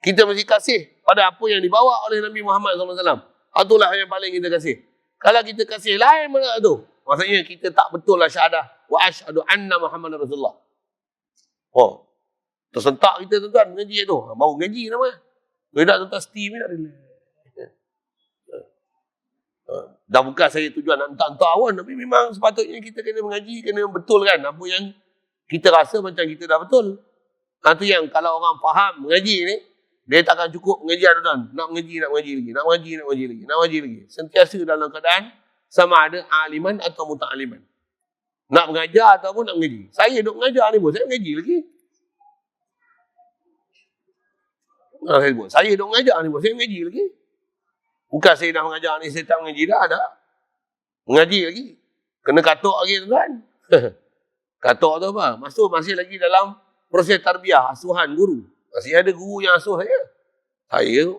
Kita mesti kasih pada apa yang dibawa oleh Nabi Muhammad SAW. Itulah yang paling kita kasih. Kalau kita kasih lain mana tu? Maksudnya kita tak betul lah syahadah. Wa asyhadu anna Muhammadar Rasulullah. Tersentak kita tuan-tuan mengaji tu. Baru ngaji nama. Tidak tuan-tuan Steve ni tak ada. Dah bukan saya tujuan nak entak-entak awal. Tapi memang sepatutnya kita kena mengaji, kena betulkan apa yang kita rasa macam kita dah betul. Itu yang kalau orang faham mengaji ni, dia takkan cukup mengaji tuan-tuan. Nak mengaji lagi. Nak mengaji lagi. Sentiasa dalam keadaan sama ada aliman atau muta'aliman. Nak mengajar ataupun nak mengaji. Saya duk mengajar ni pun, saya mengaji lagi. Saya duk mengajar ni pun, saya mengaji lagi. Bukan saya dah mengajar ni, saya tak mengaji dah. Ada. Mengaji lagi. Kena katok lagi tuan. Katok tu apa? Masih lagi dalam proses tarbiyah, asuhan guru. Masih ada guru yang asuh saya. Saya,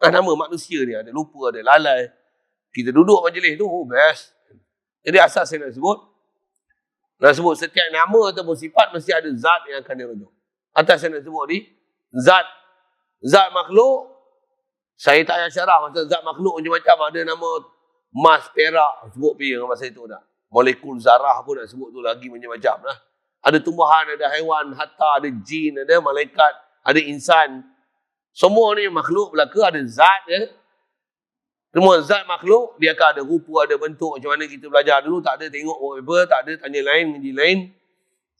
nama manusia ni ada lupa, ada lalai. Kita duduk majlis tu, best. Jadi asas saya nak sebut setiap nama ataupun sifat mesti ada zat yang akan dirujuk. Atas saya nak sebut ni, zat makhluk Saya tak payah syarah pasal zat makhluk macam-macam. Ada nama emas, perak, sebut pergi dengan masa itu dah. Molekul zarah pun nak sebut tu lagi macam-macam lah. Ada tumbuhan, ada haiwan, hatta ada jin, ada malaikat, ada insan. Semua ni makhluk belaka, ada zat dia. Semua zat makhluk, dia akan ada rupa, ada bentuk. Macam mana kita belajar dulu, tak ada tengok whatever, tak ada tanya lain, ngaji lain.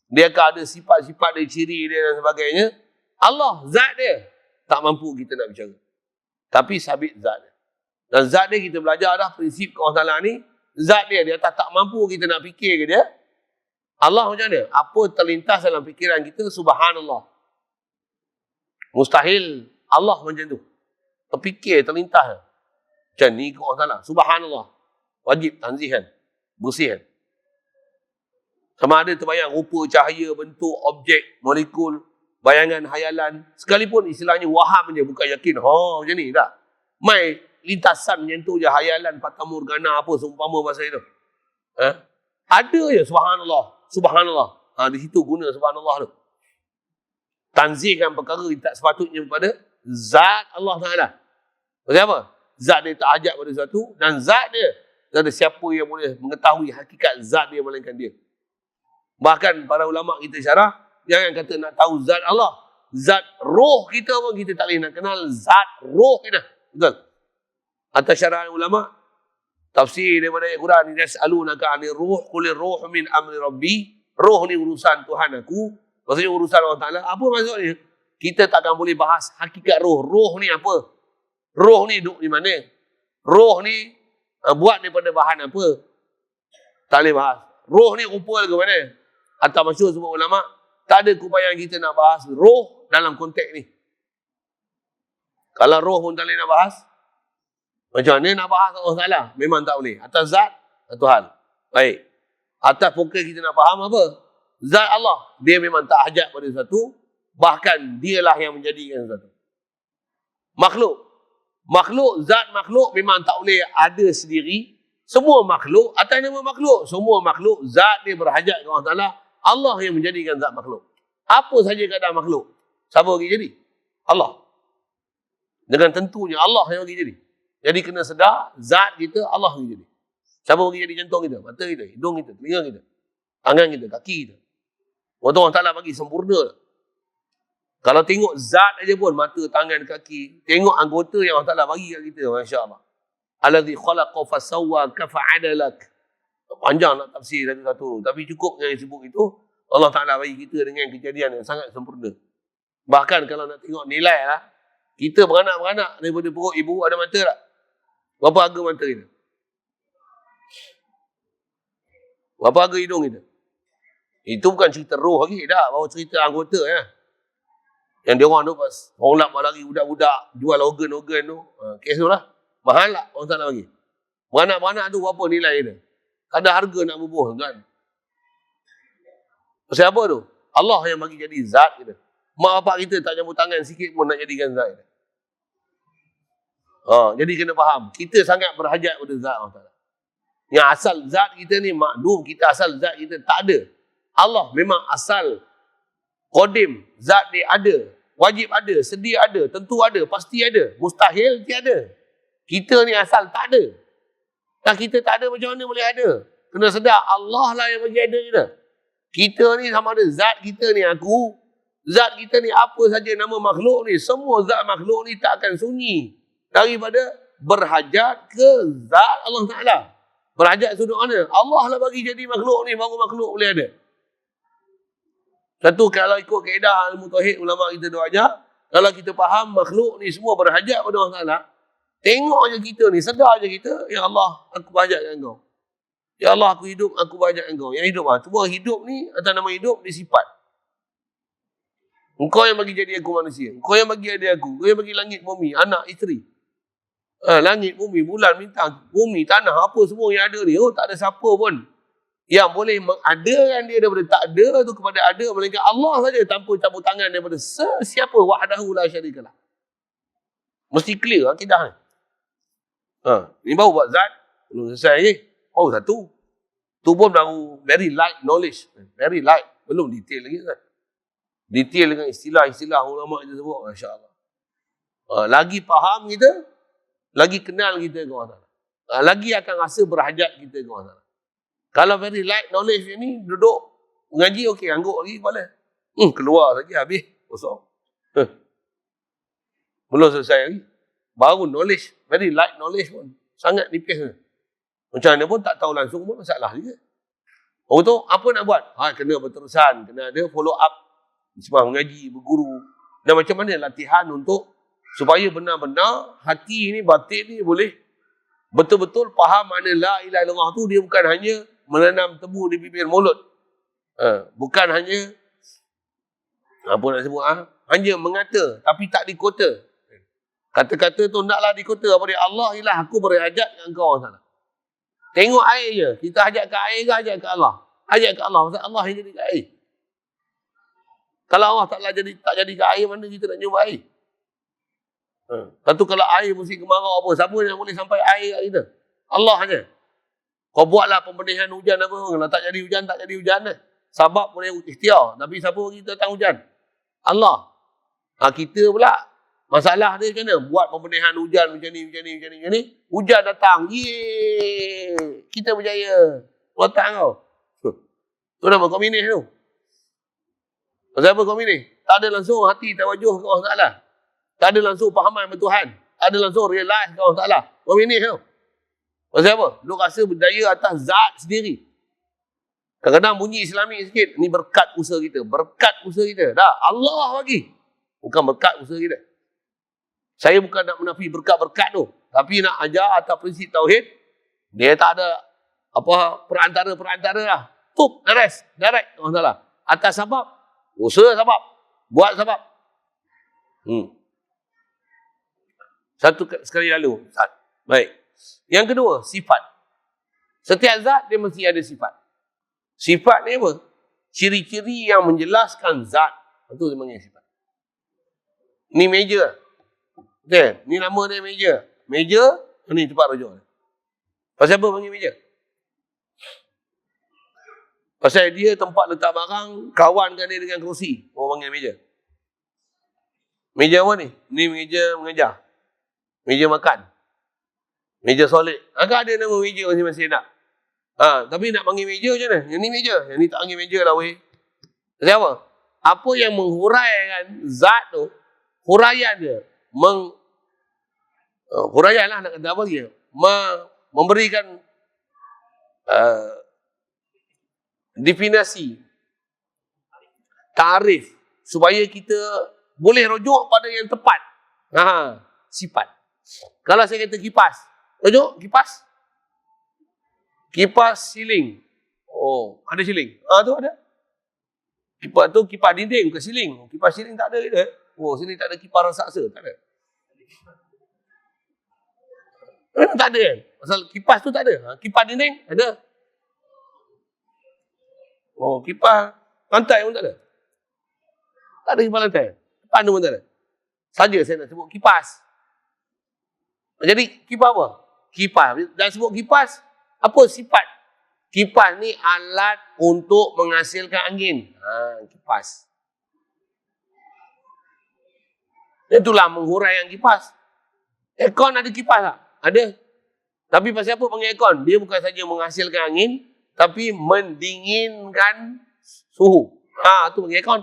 Dia akan ada sifat-sifat dia, ciri dia dan sebagainya. Allah, zat dia, tak mampu kita nak bicara. Tapi sabit zat dia. Dan zat dia kita belajar dah prinsip Allah Ta'ala ni. Zat dia tak mampu kita nak fikir ke dia. Allah macam mana? Apa terlintas dalam fikiran kita, subhanallah. Mustahil Allah macam tu. Terfikir, terlintas. Macam ni ke Allah Ta'ala. Subhanallah. Wajib tanzihan. Bersihkan. Sama ada terbayang rupa, cahaya, bentuk, objek, molekul, bayangan, hayalan. Sekalipun istilahnya waham je, bukan yakin. Macam ni tak? Mai lintasan macam tu je, hayalan, fatamorgana apa seumpama bahasa itu. Ada je, subhanallah. Subhanallah. Di situ guna subhanallah tu. Tanzihkan perkara yang tak sepatutnya kepada zat Allah Ta'ala. Maksudnya apa? Zat dia tak hajat pada sesuatu, dan zat dia tak ada siapa yang boleh mengetahui hakikat zat dia melainkan dia. Bahkan para ulama kita syarah, jangan kata nak tahu zat Allah. Zat roh kita pun kita tak boleh nak kenal zat roh kita. Betul? Atas syarahan ulama, tafsir daripada ayat Quran ni, yas'alunaka 'anil ruh, qulir ruh min amri rabbi. Roh ni urusan Tuhan aku. Maksudnya urusan Allah Ta'ala. Apa maksudnya? Kita takkan boleh bahas hakikat roh. Roh ni apa? Roh ni duduk di mana? Roh ni buat daripada bahan apa? Tak boleh bahas. Roh ni rupa ke mana? Atau masyhur sebut ulama, tak ada keupayaan kita nak bahas roh dalam konteks ni. Kalau roh pun tak boleh nak bahas, macam mana nak bahas Allah Ta'ala? Memang tak boleh. Atas zat, satu hal. Baik. Atas fokus kita nak faham apa? Zat Allah, dia memang tak hajat pada sesuatu. Bahkan dialah yang menjadikan sesuatu. Makhluk. Makhluk, zat makhluk memang tak boleh ada sendiri. Semua makhluk, atas nama makhluk. Semua makhluk, zat dia berhajat kepada Allah Ta'ala. Allah yang menjadikan zat makhluk. Apa saja keadaan makhluk, siapa bagi jadi? Allah. Dengan tentunya Allah yang bagi jadi. Jadi kena sedar, zat kita Allah bagi jadi. Siapa bagi jadi jantung kita, mata kita, hidung kita, telinga kita, tangan kita, kaki kita. Waktu Allah Ta'ala bagi sempurna. Kalau tengok zat aja pun, mata, tangan, kaki, tengok anggota yang Allah Ta'ala bagi kat kita, Masya Allah. Alladhi khalaqa fasawwaka fa'adalak. Panjang nak tafsir satu-satu. Tapi cukup yang disebut itu, Allah Ta'ala bagi kita dengan kejadian yang sangat sempurna. Bahkan kalau nak tengok nilai lah, kita beranak-beranak daripada perut ibu ada mata tak? Berapa harga mata kita? Berapa harga hidung kita? Itu bukan cerita roh lagi dah, baru cerita anggota ya. Yang dia orang tu pas orang lap lari budak-budak jual organ-organ tu, kes tu lah. Mahal lah orang tak nak bagi. Beranak-beranak tu berapa nilai dia? Kadang harga nak bubuh kan. Pasal apa tu? Allah yang bagi jadi zat kita. Mak bapak kita tak campur tangan sikit pun nak jadikan zat kita. Jadi kena faham, kita sangat berhajat pada zat Allah Ta'ala. Yang asal zat kita ni makdum, kita asal zat kita tak ada. Allah memang asal qadim, zat dia ada, wajib ada, sedia ada, tentu ada, pasti ada, mustahil tiada. Kita ni asal tak ada. Dan kita tak ada, macam mana boleh ada? Kena sedar Allah lah yang bagi ada kita. Kita ni sama ada zat kita ni aku, zat kita ni apa saja nama makhluk ni, semua zat makhluk ni tak akan sunyi daripada berhajat ke zat Allah Ta'ala. Berhajat sudut mana? Allah lah bagi jadi makhluk ni, baru makhluk boleh ada. Satu, kalau ikut kaedah ilmu tauhid ulama kita doa ajar, kalau kita faham makhluk ni semua berhajat pada Allah Ta'ala, tengok je kita ni, sedar je kita, ya Allah, aku berhajat dengan kau. Ya Allah, aku hidup, aku berhajat dengan kau. Yang hidup lah. Cuma hidup ni, atas nama hidup, dia sifat. Engkau yang bagi jadi aku manusia. Engkau yang bagi ada aku. Engkau yang bagi langit, bumi, anak, isteri. Langit, bumi, bulan, bintang, bumi, tanah, apa semua yang ada ni. Tak ada siapa pun yang boleh mengadakan dia daripada tak ada tu kepada ada, melainkan Allah saja tanpa campur tangan daripada sesiapa wahdahu la syarikalah. Mesti clear akidah ni. Ni baru buat zat, belum selesai lagi. Oh, satu. Tu pun baru very light knowledge. Very light. Belum detail lagi kan. Detail dengan istilah-istilah ulama kita sebut. Masya Allah. Lagi faham kita, lagi kenal kita ke Allah Ta'ala. Lagi akan rasa berhajat kita ke Allah Ta'ala. Kalau very light knowledge ni, duduk mengaji, okey, angguk lagi kepala. Keluar lagi, habis, kosong. Belum selesai lagi. Baru knowledge, very light knowledge pun. Sangat nipis. Macam mana pun tak tahu langsung pun masalah juga. Orang tu, apa nak buat? Kena berterusan, kena ada follow up. Sembang mengaji, berguru. Dan macam mana latihan untuk supaya benar-benar hati ni, batin ni boleh betul-betul faham makna la ilaha illallah tu dia bukan hanya menanam tebu di bibir mulut. Bukan hanya apa nak sebut hanya mengata tapi tak dikota. Kata-kata tu naklah dikota apa dia Allah ialah aku berhajat dengan kau sana. Tengok air je. Kita hajat ke air ke hajat ke Allah? Hajat ke Allah. Maksud Allah yang jadi ke air. Kalau Allah tak jadi ke air, mana kita nak jumpa air? Lepas tu kalau air musim kemarau apa, siapa yang boleh sampai air kat kita? Allah saja. Kau buatlah pembenihan hujan apa, kalau tak jadi hujan, tak jadi hujan lah. Sebab boleh ikhtiar, tapi siapa kita datang hujan? Allah. Kita pula, masalah dia macam mana? Buat pembenihan hujan macam ni. Hujan datang. Yeay! Kita berjaya. Letak kau. Tu nama komunis tu. Pasal apa komunis? Tak ada langsung hati tawajuh ke Allah Ta'ala. Tak ada langsung pahaman dengan Tuhan. Tak ada langsung realize ke Allah Ta'ala. Komunis tu. Pasal apa? Lu rasa berdaya atas zat sendiri. Kadang-kadang bunyi Islami sikit. Ni berkat usaha kita. Berkat usaha kita. Dah. Allah bagi. Bukan berkat usaha kita. Saya bukan nak menafi berkat-berkat tu. Tapi nak ajar atas prinsip tauhid. Dia tak ada apa perantara-perantara lah. Tup, direct. Allah Ta'ala. Atas sebab. Usaha sebab. Buat sebab. Satu sekali lalu. Baik. Yang kedua, sifat. Setiap zat dia mesti ada sifat. Sifat ni apa? Ciri-ciri yang menjelaskan zat. Itu dia panggil sifat. Ni meja. Betul? Ni nama dia meja. Meja, ni tempat rujuk. Pasal apa panggil meja? Pasal dia tempat letak barang, kawankan dia dengan kerusi. Orang panggil meja. Meja apa ni? Ni meja mengajar. Meja makan. Meja solid. Agak ada nama meja masing-masing nak. Tapi nak panggil meja macam mana? Yang ni meja. Yang ni tak panggil meja lah weh. Sebab apa? Apa yang menghuraikan zat tu, huraian dia. Huraian lah nak kata apa dia. Memberikan definisi. Tarif. Supaya kita boleh rujuk pada yang tepat. Sifat. Kalau saya kata kipas. Rujuk kipas. Kipas siling. Oh, ada siling. Tu ada. Kipas tu kipas dinding, bukan siling. Kipas siling tak ada kita. Oh, sini tak ada kipas raksasa. Tak ada. Memang tak ada kan? Pasal kipas tu tak ada. Kipas dinding ada. Oh, kipas lantai pun tak ada. Tak ada kipas lantai. Depan tu pun tak ada. Saja saya nak sebut kipas. Jadi kipas apa? Kipas. Dan sebut kipas, apa sifat? Kipas ni alat untuk menghasilkan angin. Kipas. Itulah menghuraikan kipas. Aircon ada kipas tak? Ada. Tapi pasal apa panggil aircon? Dia bukan saja menghasilkan angin, tapi mendinginkan suhu. Tu panggil aircon.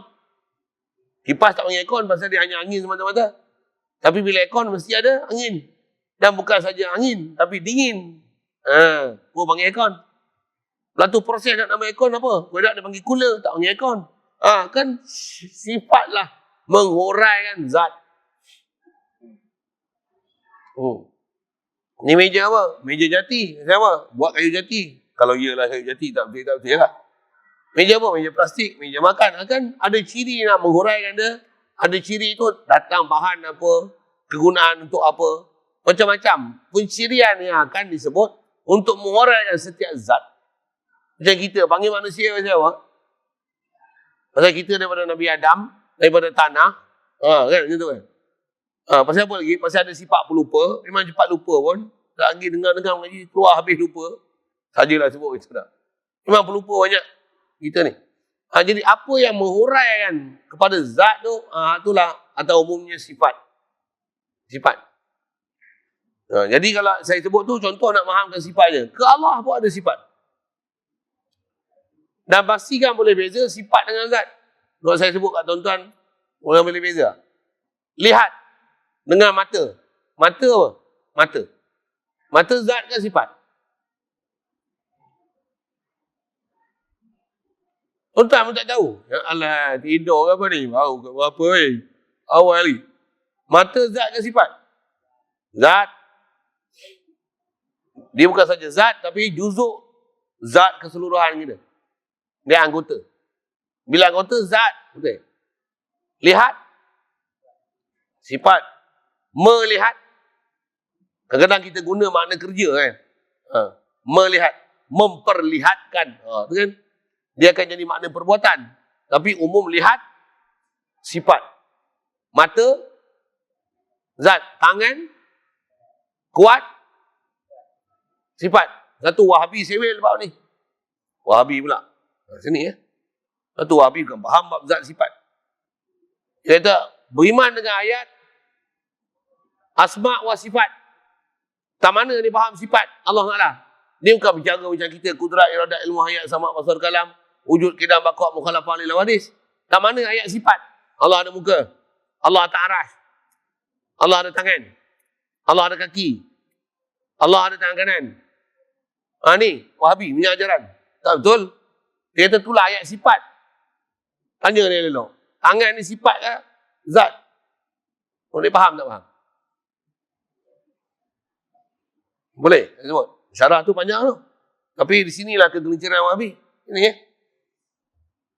Kipas tak panggil aircon pasal dia hanya angin semata-mata. Tapi bila aircon mesti ada angin. Dan bukan saja angin, tapi dingin. Kau panggil aircon. Lepas tu proses nak nama aircon apa? Kau nak dia panggil cooler, tak panggil aircon. Kan sifatlah menghuraikan zat. Ni meja apa? Meja jati. Siapa? Buat kayu jati. Kalau iyalah kayu jati, tak betul lah. Meja apa? Meja plastik, meja makan. Kan ada ciri nak menghuraikan dia. Ada ciri tu datang bahan apa, kegunaan untuk apa. Macam-macam pencirian yang akan disebut untuk menguraikan setiap zat. Macam kita panggil manusia macam apa? Pasal kita daripada Nabi Adam, daripada tanah. Kan macam tu kan? Pasal apa lagi? Pasal ada sifat pelupa. Memang cepat lupa pun. Tak lagi dengar-dengar mengaji, keluar habis lupa. Sajalah sebut itu dah. Memang pelupa banyak kita ni. Jadi apa yang menghuraikan kepada zat tu, itulah atau umumnya sifat. Sifat. Jadi kalau saya sebut tu contoh nak fahamkan sifatnya. Ke Allah pun ada sifat. Dan pastikan boleh beza sifat dengan zat. Kalau saya sebut kat tuan-tuan, orang boleh beza. Lihat dengan mata. Mata apa? Mata. Mata zat ke sifat? Tuan-tuan pun tak tahu. Ya Allah, tidur ke apa ni? Baru ke berapa awal ni. Mata zat ke sifat? Zat. Dia bukan saja zat, tapi juzuk zat keseluruhan kita. Dia anggota. Bila anggota, zat. Betul. Lihat. Sifat. Melihat. Kadang-kadang kita guna makna kerja kan. Melihat. Memperlihatkan. Itu kan? Dia akan jadi makna perbuatan. Tapi umum lihat, sifat. Mata, zat. Tangan, kuat, sifat. Satu Wahabi sewel bab ni. Wahabi pula. Sini ya. Satu Wahabi bukan faham bab zat sifat. Dia kata, beriman dengan ayat, asma' wa sifat. Tak mana dia faham sifat Allah Ta'ala. Dia bukan bicara macam kita, kudrat, iradat, ilmu, hayat, sama' basar, kalam. Wujud, kidam, bakok, mukhalafah, lil wadis. Tak mana ayat sifat. Allah ada muka. Allah tak arah. Allah ada tangan. Allah ada kaki. Allah ada tangan kanan. Ni, Wahabi punya ajaran. Tak betul? Dia kata itulah ayat sifat. Tanya dia elok. Tangan ni sifat ke? Zat. Boleh faham tak faham? Boleh? Saya sebut. Syarah tu panjang tu. Tapi di sinilah kegelinciran Wahabi. Ini ya.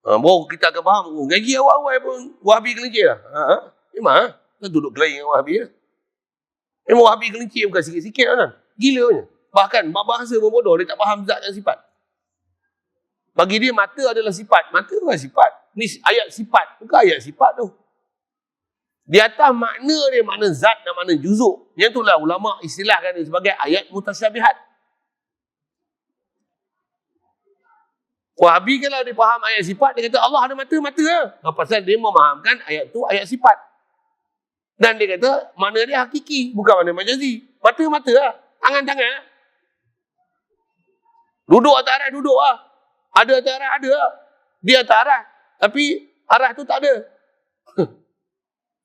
Baru kita akan faham. Gaji awal-awal pun Wahabi gelincir lah. Memang. Kita duduk kelain dengan Wahabi lah. Memang Wahabi gelincir bukan sikit-sikit lah. Gila punya. Bahkan bahasa pun bodoh. Dia tak faham zat dan sifat. Bagi dia mata adalah sifat. Mata bukan sifat. Ni ayat sifat. Bukan ayat sifat tu. Di atas makna dia, makna zat dan makna juzuk. Yang itulah ulama' istilahkan dia sebagai ayat mutasyabihat. Wahabi kalau dia faham ayat sifat, dia kata Allah ada mata, mata lah. Pasal dia memahamkan ayat tu ayat sifat. Dan dia kata makna dia hakiki, bukan makna majazi. Mata, mata lah. Tangan, tangan lah. Duduk atas arah, duduk lah. Ada atas arah, ada lah. Dia atas arah, tapi arah tu tak ada.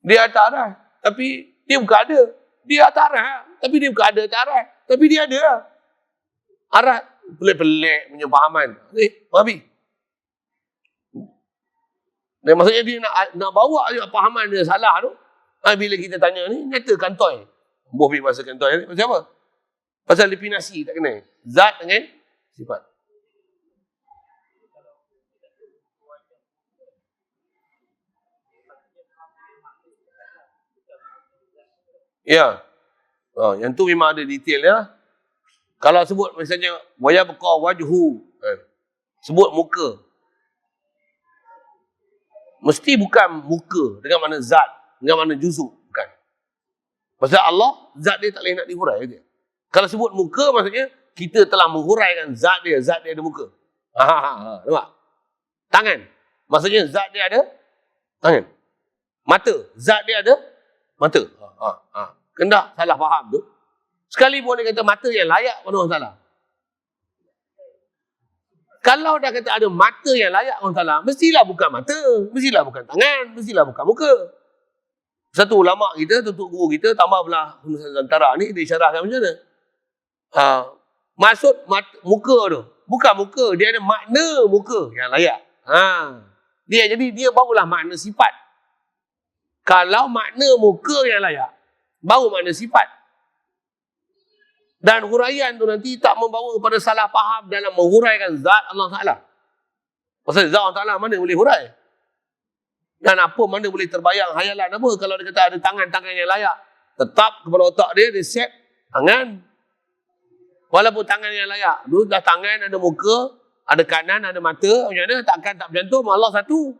Dia atas arah, tapi dia bukan ada. Dia atas arah, tapi dia bukan ada atas arah. Tapi dia ada lah. Arah, pelik-pelik punya fahaman. Wahabi. Dan maksudnya dia nak bawa fahaman dia salah tu. Bila kita tanya ni, nyata kantoi. Boh pergi bahasa kantoi ni. Pasal apa? Pasal definasi tak kena. Zat dengan sifat. Ya. Yang tu memang ada detailnya. Kalau sebut misalnya waya beqa wajhu, sebut muka. Mesti bukan muka dengan makna zat, dengan makna juzuk, bukan. Pasal Allah, zat dia tak boleh nak dihurai dia. Kalau sebut muka maksudnya kita telah menghuraikan zat dia ada muka. Nampak? Tangan, maksudnya zat dia ada tangan. Mata, zat dia ada mata. Kena salah faham tu. Sekali boleh kata mata yang layak pun orang salah. Kalau dah kata ada mata yang layak orang salah, mestilah bukan mata, mestilah bukan tangan, mestilah bukan muka. Satu ulama' kita, tutup guru kita, tambah belah Nusantara ni, dia syarahkan macam mana. Maksud muka tu, bukan muka, dia ada makna muka yang layak. Jadi dia barulah makna sifat. Kalau makna muka yang layak, baru makna sifat. Dan huraian tu nanti tak membawa kepada salah faham dalam menghuraikan zat Allah Ta'ala. Pasal zat Allah Ta'ala mana boleh hurai? Dan apa mana boleh terbayang hayalan apa kalau dia kata ada tangan-tangan yang layak. Tetap kepala otak dia set tangan. Walaupun tangan yang layak. Dulu dah tangan, ada muka, ada kanan, ada mata. Macam mana? Takkan tak bercantum. Allah satu.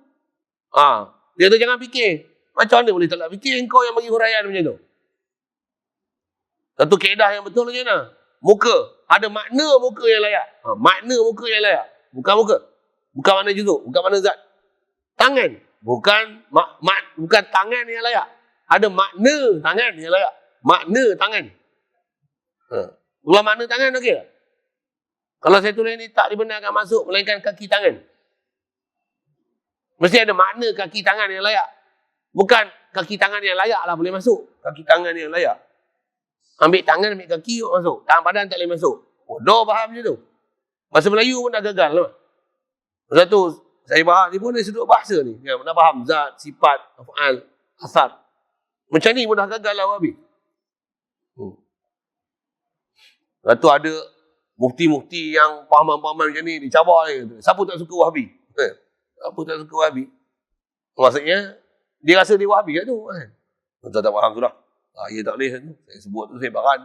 Dia tu jangan fikir. Macam mana boleh tak nak fikir engkau yang bagi huraian macam tu? Satu kaedah yang betul macam mana? Muka. Ada makna muka yang layak. Makna muka yang layak. Bukan muka. Bukan makna juzuk. Bukan makna zat. Tangan. Bukan tangan yang layak. Ada makna tangan yang layak. makna tangan. Keluar makna tangan okey tak? Kalau saya tulis ni tak dibenarkan masuk melainkan kaki tangan. Mesti ada makna kaki tangan yang layak. Bukan kaki tangan yang layak lah boleh masuk. Kaki tangan yang layak. Ambil tangan, ambil kaki, masuk. Tangan badan tak boleh masuk. Bodoh faham je tu. Bahasa Melayu pun dah gagal lah. Sebab tu, saya bahas ni pun dari sudut bahasa ni. Ya, nak faham zat, sifat, af'al, asar. Macam ni pun dah gagal lah Wahabi. Lepas tu ada mufti-mufti yang pahaman-pahaman macam ni, dicabar ni. Siapa tak suka Wahabi? Siapa tak suka Wahabi? Maksudnya, dia rasa dia Wahabi kat tu. Tak faham tu lah. Ya tak boleh tu. Saya sebut tu, saya baran.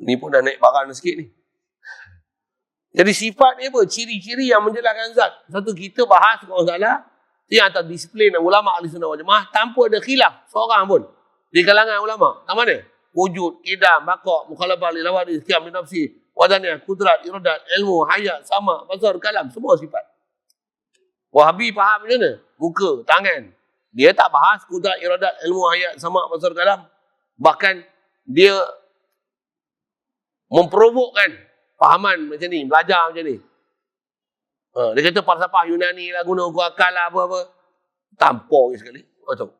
Ni pun dah naik baran sikit ni. Jadi sifat ni apa? Ciri-ciri yang menjelaskan zat. Satu kita bahas kalau salah, yang atas disiplin ulama ahli sunnah wal jamaah tanpa ada khilaf seorang pun di kalangan ulama. Tak mana? Wujud, qidam, baqa', mukhalafah lil hawadith, qiyam bi nafsi, wadaniyah, kudrat, iradat, ilmu, hayat, sama, basar, kalam, semua sifat. Wahabi faham macam mana? Muka, tangan. Dia tak bahas kudrat, iradat, ilmu, hayat, sama, basar, kalam. Bahkan dia memprovokkan fahaman macam ni, belajar macam ni. Dia kata falsafah Yunani lah, guna akal lah, apa-apa. Tampor sekali. Betul.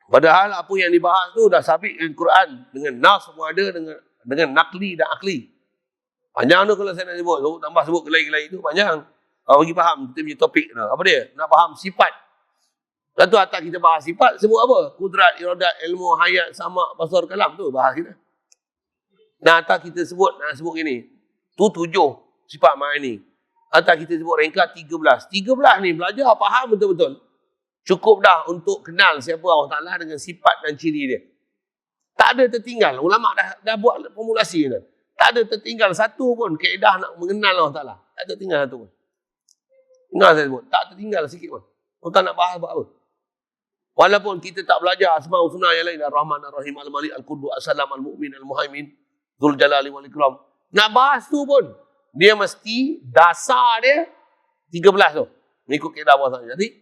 Padahal apa yang dibahas tu dah sabit dengan Quran. Dengan nas semua ada, dengan nakli dan akli. Panjang tu kalau saya nak sebut. Tambah sebut gelai-gelai tu panjang. Bagi faham, kita punya topik tu. Apa dia? Nak faham sifat. Lepas tu atas kita bahas sifat, sebut apa? Kudrat, iradat, ilmu, hayat, sama, basar, kalam tu bahas kita. Nah, atas kita sebut, nak sebut gini. Tu 7 sifat ma'ani. Atas kita sebut ringkat 13. 13 ni belajar, faham betul-betul. Cukup dah untuk kenal siapa Allah Ta'ala dengan sifat dan ciri dia. Tak ada tertinggal. Ulama' dah buat formulasi ni. Tak ada tertinggal satu pun kaedah nak mengenal Allah Ta'ala. Tak tertinggal satu pun. Dengar saya sebut. Tak tertinggal sikit pun. Allah nak bahas buat apa. Walaupun kita tak belajar asma' husna yang lain. Ar-Rahman, Ar-Rahim, Al-Malik, Al-Qudus, As-Salam, Al-Mu'min, Al-Muhaimin, Dzul Jalali wal Ikram. Nak bahas tu pun, dia mesti dasar dia 13 tu. Mengikut kaedah bahasa. Jadi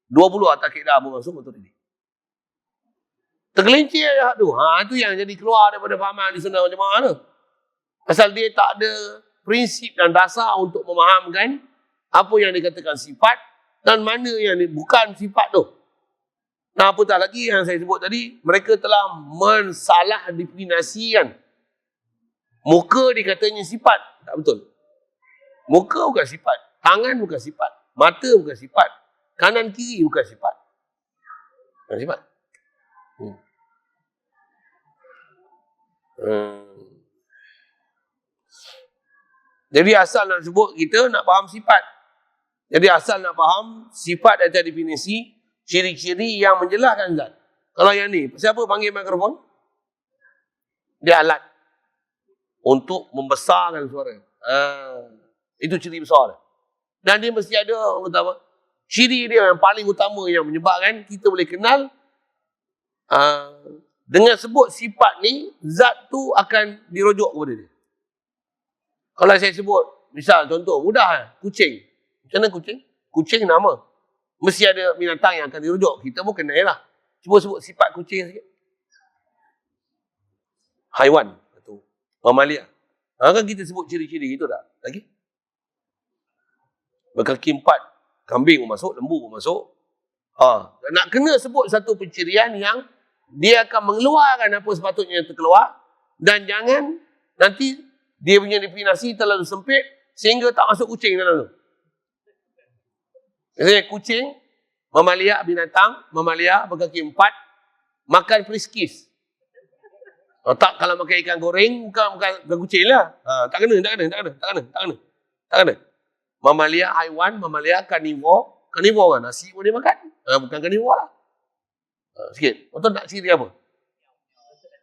20 atas kaedah pun masuk betul ini. Tergelincir ayat tu. Itu yang jadi keluar daripada fahaman di sunnah wal jamaah tu. Asal dia tak ada prinsip dan dasar untuk memahamkan apa yang dikatakan sifat dan mana yang bukan sifat tu. Nah, apatah lagi yang saya sebut tadi, mereka telah mensalah definisikan. Muka dikatanya sifat. Tak betul. Muka bukan sifat. Tangan bukan sifat. Mata bukan sifat. Kanan kiri bukan sifat. Bukan sifat. Jadi asal nak sebut kita nak faham sifat. Jadi asal nak faham sifat ada definisi, ciri-ciri yang menjelaskan zat. Kalau yang ni, siapa panggil mikrofon? Dia alat untuk membesarkan suara. Itu ciri besar dia. Dan dia mesti ada apa? Ciri dia yang paling utama yang menyebabkan kita boleh kenal dengan sebut sifat ni, zat tu akan dirujuk kepada dia. Kalau saya sebut, misal contoh, mudah kucing. Macam mana kucing? Kucing nama. Mesti ada binatang yang akan dirujuk. Kita pun kenal lah. Cuba sebut sifat kucing sikit. Haiwan. Mamalia. Kan kita sebut ciri-ciri itu dah. Lagi? Berkaki 4. Kambing pun masuk, lembu pun masuk. Nak kena sebut satu pencirian yang dia akan mengeluarkan apa sepatutnya yang terkeluar. Dan jangan nanti dia punya definisi terlalu sempit sehingga tak masuk kucing dalam tu. Misalnya kucing, mamalia, binatang, mamalia berkaki 4, makan friskies. Tak kalau makan ikan goreng, bukan kucing lah. Tak kena. Mamalia, haiwan, mamalia, karnivor. Karnivor kan, nasi pun dia makan. Bukan karnivor lah. Sikit. Betul tak ciri apa?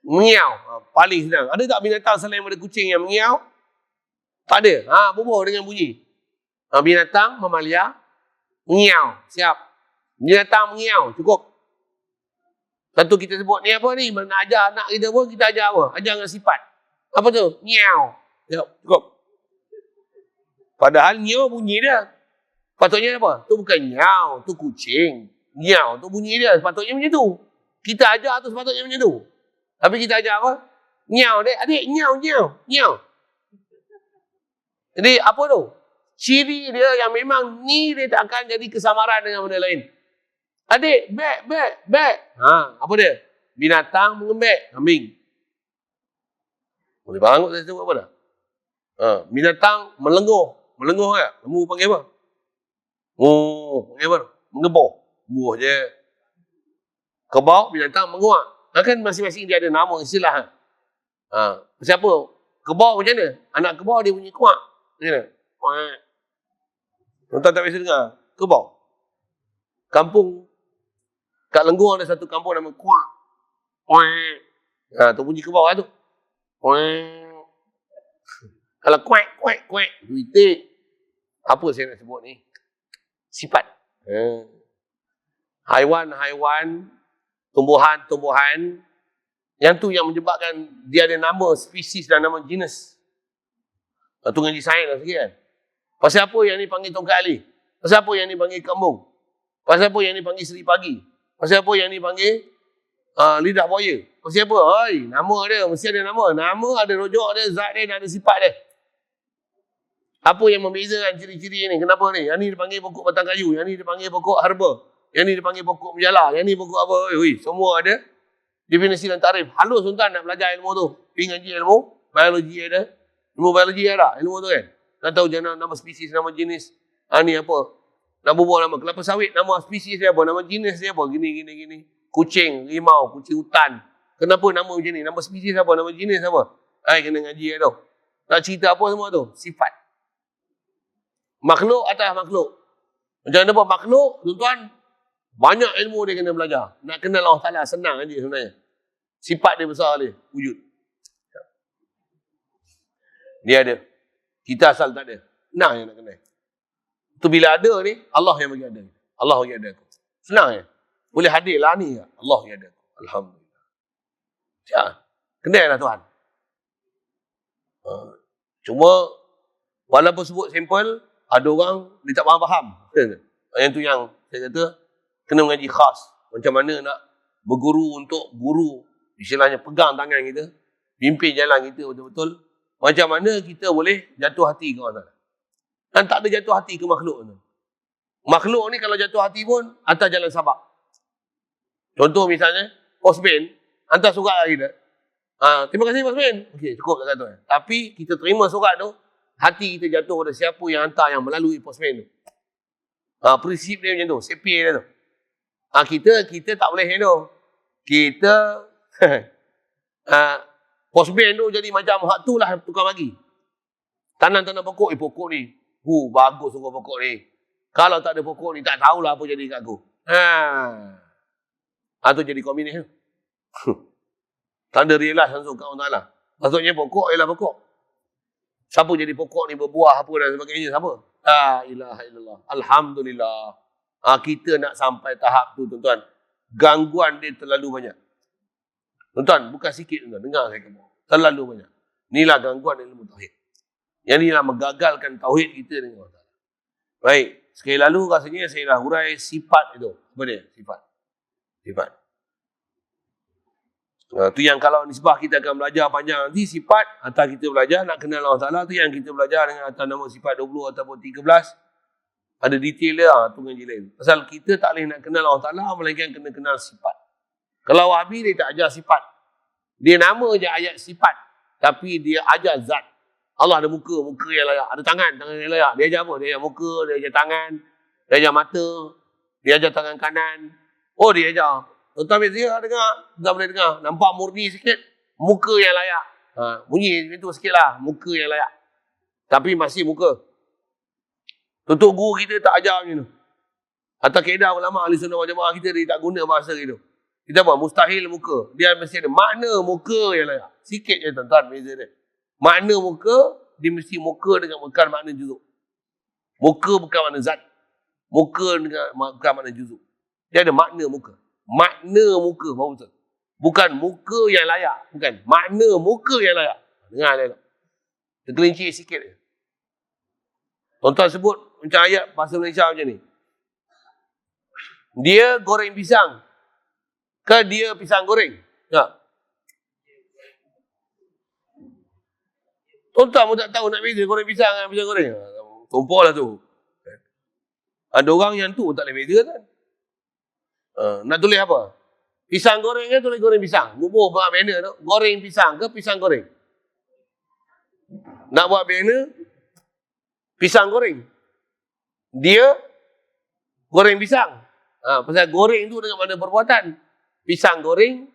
Mengiau. Paling senang. Ada tak binatang selain daripada kucing yang mengiau? Tak ada. Bubuh dengan bunyi. Binatang, mamalia, mengiau. Siap. Binatang mengiau. Cukup. Satu kita sebut ni apa ni? Nak ajar anak kita pun kita ajar apa? Ajar dengan sifat. Apa tu? Ngiau. Cukup. Padahal ngiau bunyi dia. Patutnya apa? Tu bukan ngiau. Tu kucing. Nyau tu bunyi dia. Sepatutnya macam tu. Kita ajar tu sepatutnya macam tu. Tapi kita ajar apa? Nyau dek. Adik, nyau. Jadi apa tu? Ciri dia yang memang ni dia tak akan jadi kesamaran dengan benda lain. Adik, bek. Apa dia? Binatang mengembek. Kambing. Boleh faham tak saya sebut apa dah? Binatang melenguh. Melenguh tak? Lembu panggil apa? Panggil apa? Mengebor. Buah je. Kebau, binatang menguak. Kan masing-masing dia ada nama istilah. Siapa? Kebau macam mana? Anak kebau dia bunyi kuak. Macam mana? Tuan-tuan tak biasa dengar? Kebau. Kampung. Kat Lenggung ada satu kampung nama Kuak. Tu bunyi kebau lah tu. Kalau kuek. Tu itik. Apa saya nak sebut ni? Sifat. Haiwan-haiwan, tumbuhan-tumbuhan, yang tu yang menyebabkan dia ada nama spesies dan nama jenis. Tu ngaji sains lah sikit kan. Pasal apa yang ni panggil tongkat alih? Pasal apa yang ni panggil kembung? Pasal apa yang ni panggil seri pagi? Pasal apa yang ni panggil lidah buaya? Pasal apa? Nama dia, mesti ada nama. Nama ada rujuk dia, zat dia, ada sifat dia. Apa yang membezakan ciri-ciri ni? Kenapa ni? Yang ni dipanggil pokok batang kayu. Yang ni dipanggil pokok herba. Yang ni dipanggil pokok menjala. Yang ni pokok apa? Semua ada definisi dan tarif. Halus tuan-tuan nak belajar ilmu tu. Pergi ngaji ilmu biologi ada. Ilmu biologi ada. Ilmu tu kan. Nak tahu jenis, nama spesies, nama jenis. Ni apa? Nak berbual nama kelapa sawit. Nama spesies dia apa? Nama jenis dia apa? Gini. Kucing, rimau, kucing hutan. Kenapa nama macam ni? Nama spesies apa? Nama jenis apa? Kena ngaji tu. Nak cerita apa semua tu? Sifat. Makhluk atas makhluk. Macam mana makhluk, tuan-tuan, banyak ilmu dia kena belajar. Nak kenal Allah Ta'ala, senang aja sebenarnya. Sifat dia besar dia, wujud. Dia ada. Kita asal tak ada. Senang yang nak kenal. Itu bila ada ni, Allah yang bagi ada. Allah bagi ada aku. Senang ya. Boleh hadir lah ni. Allah yang ada aku. Alhamdulillah. Kenal lah Tuhan. Cuma, walaupun sebut simple, ada orang dia tak faham. Yang tu yang saya kata kena mengaji khas. Macam mana nak berguru untuk guru, istilahnya pegang tangan kita, pimpin jalan kita betul-betul. Macam mana kita boleh jatuh hati ke orang. Dan tak ada jatuh hati ke makhluk tu. Makhluk ni kalau jatuh hati pun atas jalan sabak. Contoh misalnya postman hantar surat kat kita. Terima kasih postman. Okey, cukup tak kata. Tapi kita terima surat tu, hati kita jatuh pada siapa yang hantar yang melalui postman tu. Prinsip dia macam tu. Sepi dia tu. Kita tak boleh handle. Kita postman tu jadi macam hak tu lah tukar bagi. Tanam-tanam pokok. Pokok ni. Bagus sungguh pokok ni. Kalau tak ada pokok ni, tak tahulah apa jadi kat aku. Tu jadi komunis tu. Tak ada realize langsung kat orang Ta'ala. Maksudnya pokok ialah pokok. Siapa jadi pokok ni berbuah apa dan sebagainya? Siapa? La ilaha illallah. Alhamdulillah. Kita nak sampai tahap tu tuan-tuan. Gangguan dia terlalu banyak. Tuan-tuan, bukan sikit tuan-tuan. Dengar saya kata. Terlalu banyak. Inilah gangguan ilmu tauhid. Yang inilah menggagalkan tauhid kita dengan Allah Ta'ala. Baik. Sekali lalu rasanya saya dah hurai sifat itu. Apa dia? Sifat. Tu yang kalau nisbah kita akan belajar panjang nanti sifat atau kita belajar nak kenal Allah Ta'ala tu yang kita belajar dengan atas nama sifat 20 ataupun 13 ada detail dia tu ngaji lain. Pasal kita tak boleh nak kenal Allah Ta'ala melainkan kena kenal sifat. Kalau Wahabi dia tak ajar sifat. Dia nama je ayat sifat tapi dia ajar zat. Allah ada muka yang layak. Ada tangan yang layak. Dia ajar apa? Dia ajar muka, dia ajar tangan, dia ajar mata, dia ajar tangan kanan. Dia ajar. Tuan-tuan biasa dengar, tak boleh dengar. Nampak murni sikit, muka yang layak. Bunyi itu sikit lah, muka yang layak. Tapi masih muka. Tutup guru kita tak ajar macam tu. Atau kaedah ulama ahli sunnah wal jamaah kita, dia tak guna bahasa gitu. Kita apa? Mustahil muka. Dia mesti ada makna muka yang layak. Sikit je tuan-tuan beza dia. Makna muka, dia mesti muka dengan bukan makna juzuk. Muka bukan makna zat. Muka dengan bukan makna juzuk. Dia ada makna muka. Makna muka baru betul. Bukan muka yang layak. Bukan. Makna muka yang layak. Dengar dia. Tergelincir sikit je. Tuan-tuan sebut macam ayat bahasa Malaysia macam ni. Dia goreng pisang ke dia pisang goreng? Tak. Tuan-tuan pun tak tahu nak beza goreng pisang dengan pisang goreng. Tumpah lah tu. Ada orang yang tu tak boleh beza kan. Nak tulis apa? Pisang goreng kan tulis goreng pisang. Bubuh buat banner tu. Goreng pisang ke pisang goreng? Nak buat banner, pisang goreng. Dia goreng pisang. Pasal goreng tu dengan mana perbuatan. Pisang goreng,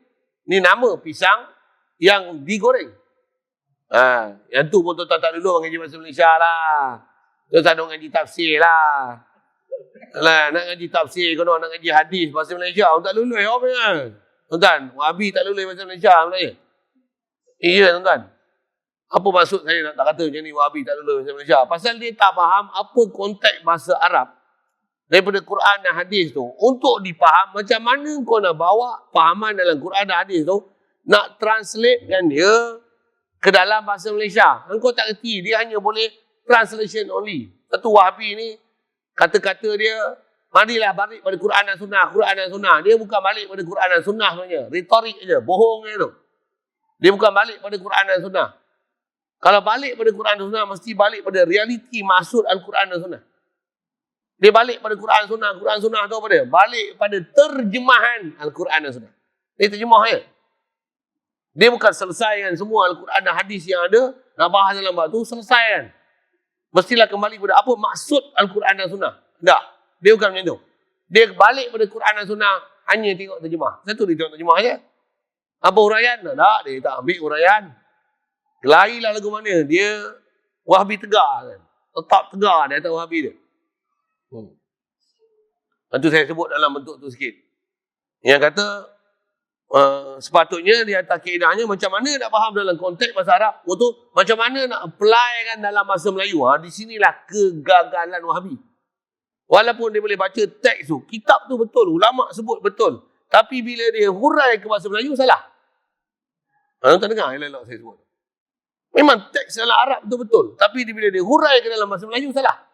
ni nama pisang yang digoreng. Yang tu pun tuan-tuan tak dulu ngaji bahasa Malaysia lah. Tuan-tuan nak ngaji tafsir lah. Nak ngaji tafsir, kena nak ngaji hadis bahasa Malaysia. Tak lulus apa kan? Tuan-tuan, Wahabi tak lulus bahasa Malaysia sebenarnya. Iya tuan-tuan. Apa maksud saya nak tak kata macam ni Wahabi tak lulus bahasa Malaysia? Pasal dia tak faham apa konteks bahasa Arab daripada Quran dan hadis tu. Untuk dipaham macam mana kau nak bawa fahaman dalam Quran dan hadis tu, nak translatekan dia ke dalam bahasa Malaysia. Engkau tak erti, dia hanya boleh translation only. Satu Wahabi ni, kata-kata dia, marilah balik pada Quran dan Sunnah, Quran dan Sunnah. Dia bukan balik pada Quran dan Sunnah sebenarnya. Retorik je, bohong je tu. Dia bukan balik pada Quran dan Sunnah. Kalau balik pada Quran dan Sunnah, mesti balik pada realiti maksud Al-Quran dan Sunnah. Dia balik pada Quran Sunnah. Quran Sunnah tu apa dia? Balik pada terjemahan Al-Quran dan Sunnah. Dia terjemah je. Dia bukan selesaikan semua Al-Quran dan hadis yang ada, nak bahas dalam bab tu, selesaikan. Mestilah kembali pada apa maksud Al-Quran dan Sunnah. Tak. Dia bukan macam tu. Dia balik pada Quran dan Sunnah, hanya tengok terjemah. Satu dia tengok terjemah je. Apa huraian? Tak, dia tak ambil huraian. Kelarilah lagu mana. Dia Wahabi tegar kan. Tetap tegar dia atas Wahabi dia. Itu saya sebut dalam bentuk tu sikit. Yang kata, sepatutnya di atas kaedahnya macam mana nak faham dalam konteks bahasa Arab. Itu macam mana nak apply kan dalam bahasa Melayu. Di sinilah kegagalan Wahabi. Walaupun dia boleh baca teks tu, kitab tu betul, ulama sebut betul. Tapi bila dia hurai ke bahasa Melayu, salah. Tuan dengar elok-elok saya sebut. Memang teks dalam Arab tu betul. Tapi bila dia hurai ke dalam bahasa Melayu, salah.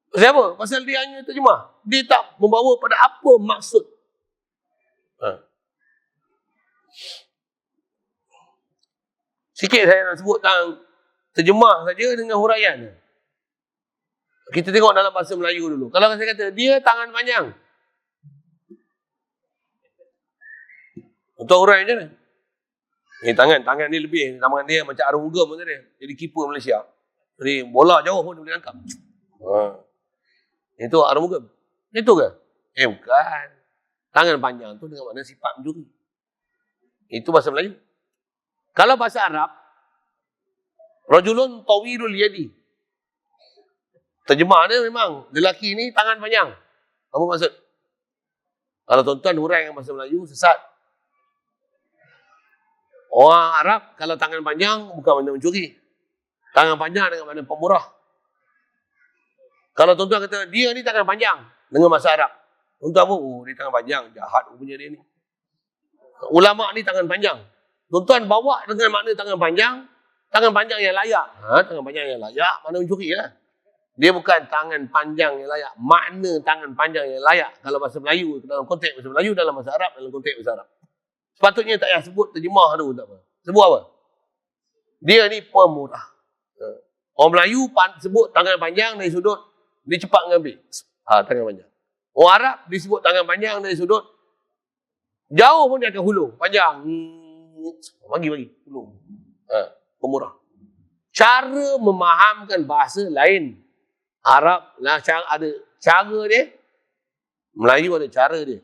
Pasal apa? Pasal dia hanya terjemah. Dia tak membawa pada apa maksud. Sikit saya nak sebut tentang terjemah saja dengan huraian. Kita tengok dalam bahasa Melayu dulu. Kalau saya kata, dia tangan panjang. Untuk huraian macam mana? Tangan ni lebih. Tangan dia macam Arumugam macam dia. Jadi keeper Malaysia. Jadi bola jauh pun dia boleh angkat. Itu Arumugam. Itu ke? Bukan. Tangan panjang tu dengan makna sifat mencuri. Itu bahasa Melayu. Kalau bahasa Arab, rajulun tawilul yadi. Terjemah dia memang, lelaki ni tangan panjang. Apa maksud? Kalau tuan-tuan hurai dengan bahasa Melayu, sesat. Orang Arab, kalau tangan panjang, bukan makna mencuri. Tangan panjang dengan makna pemurah. Kalau tuan-tuan kata, dia ni tangan panjang dengan bahasa Arab. Tuan-tuan pun, dia tangan panjang, jahat punya dia ni. Ulama ni tangan panjang. Tuan-tuan bawa dengan makna tangan panjang yang layak. Tangan panjang yang layak, mana mencuri lah. Dia bukan tangan panjang yang layak. Makna tangan panjang yang layak. Kalau bahasa Melayu, dalam konteks bahasa Melayu, dalam bahasa Arab, dalam konteks bahasa Arab. Sepatutnya tak payah sebut terjemah tu. Tak apa. Sebut apa? Dia ni pemurah. Orang Melayu sebut tangan panjang dari sudut, dia cepat mengambil. Tangan panjang. Orang Arab disebut tangan panjang dari sudut, jauh pun dia akan hulur. Panjang. Bagi. Hulur. Pemurah. Cara memahamkan bahasa lain. Arab lah ada cara dia. Melayu ada cara dia.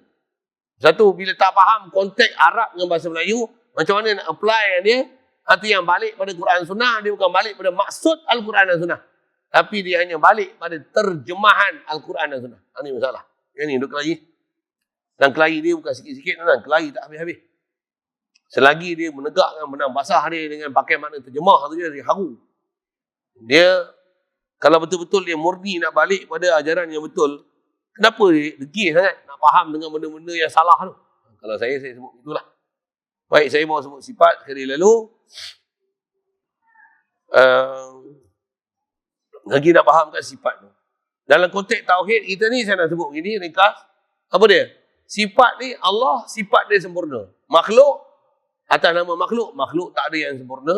Satu, bila tak faham konteks Arab dengan bahasa Melayu, macam mana nak apply dia, itu yang balik pada Quran Sunnah, dia bukan balik pada maksud Al-Quran dan Sunnah. Tapi dia hanya balik pada terjemahan Al-Quran dan Sunnah. Ini masalah. Yang ni, duk kelahi. Dan kelahi dia bukan sikit-sikit, kelahi tak habis-habis. Selagi dia menegakkan benang basah dia dengan pakai makna terjemah tu dia haru. Dia, kalau betul-betul dia murni nak balik pada ajaran yang betul, kenapa dia degil sangat nak faham dengan benda-benda yang salah tu? Kalau saya sebut itulah. Baik, saya mau sebut sifat sekali lalu. Lagi nak fahamkan sifat tu. Dalam konteks tauhid kita ni saya nak sebut gini, ringkas. Apa dia? Sifat ni Allah, sifat dia sempurna. Makhluk, atas nama makhluk, makhluk tak ada yang sempurna.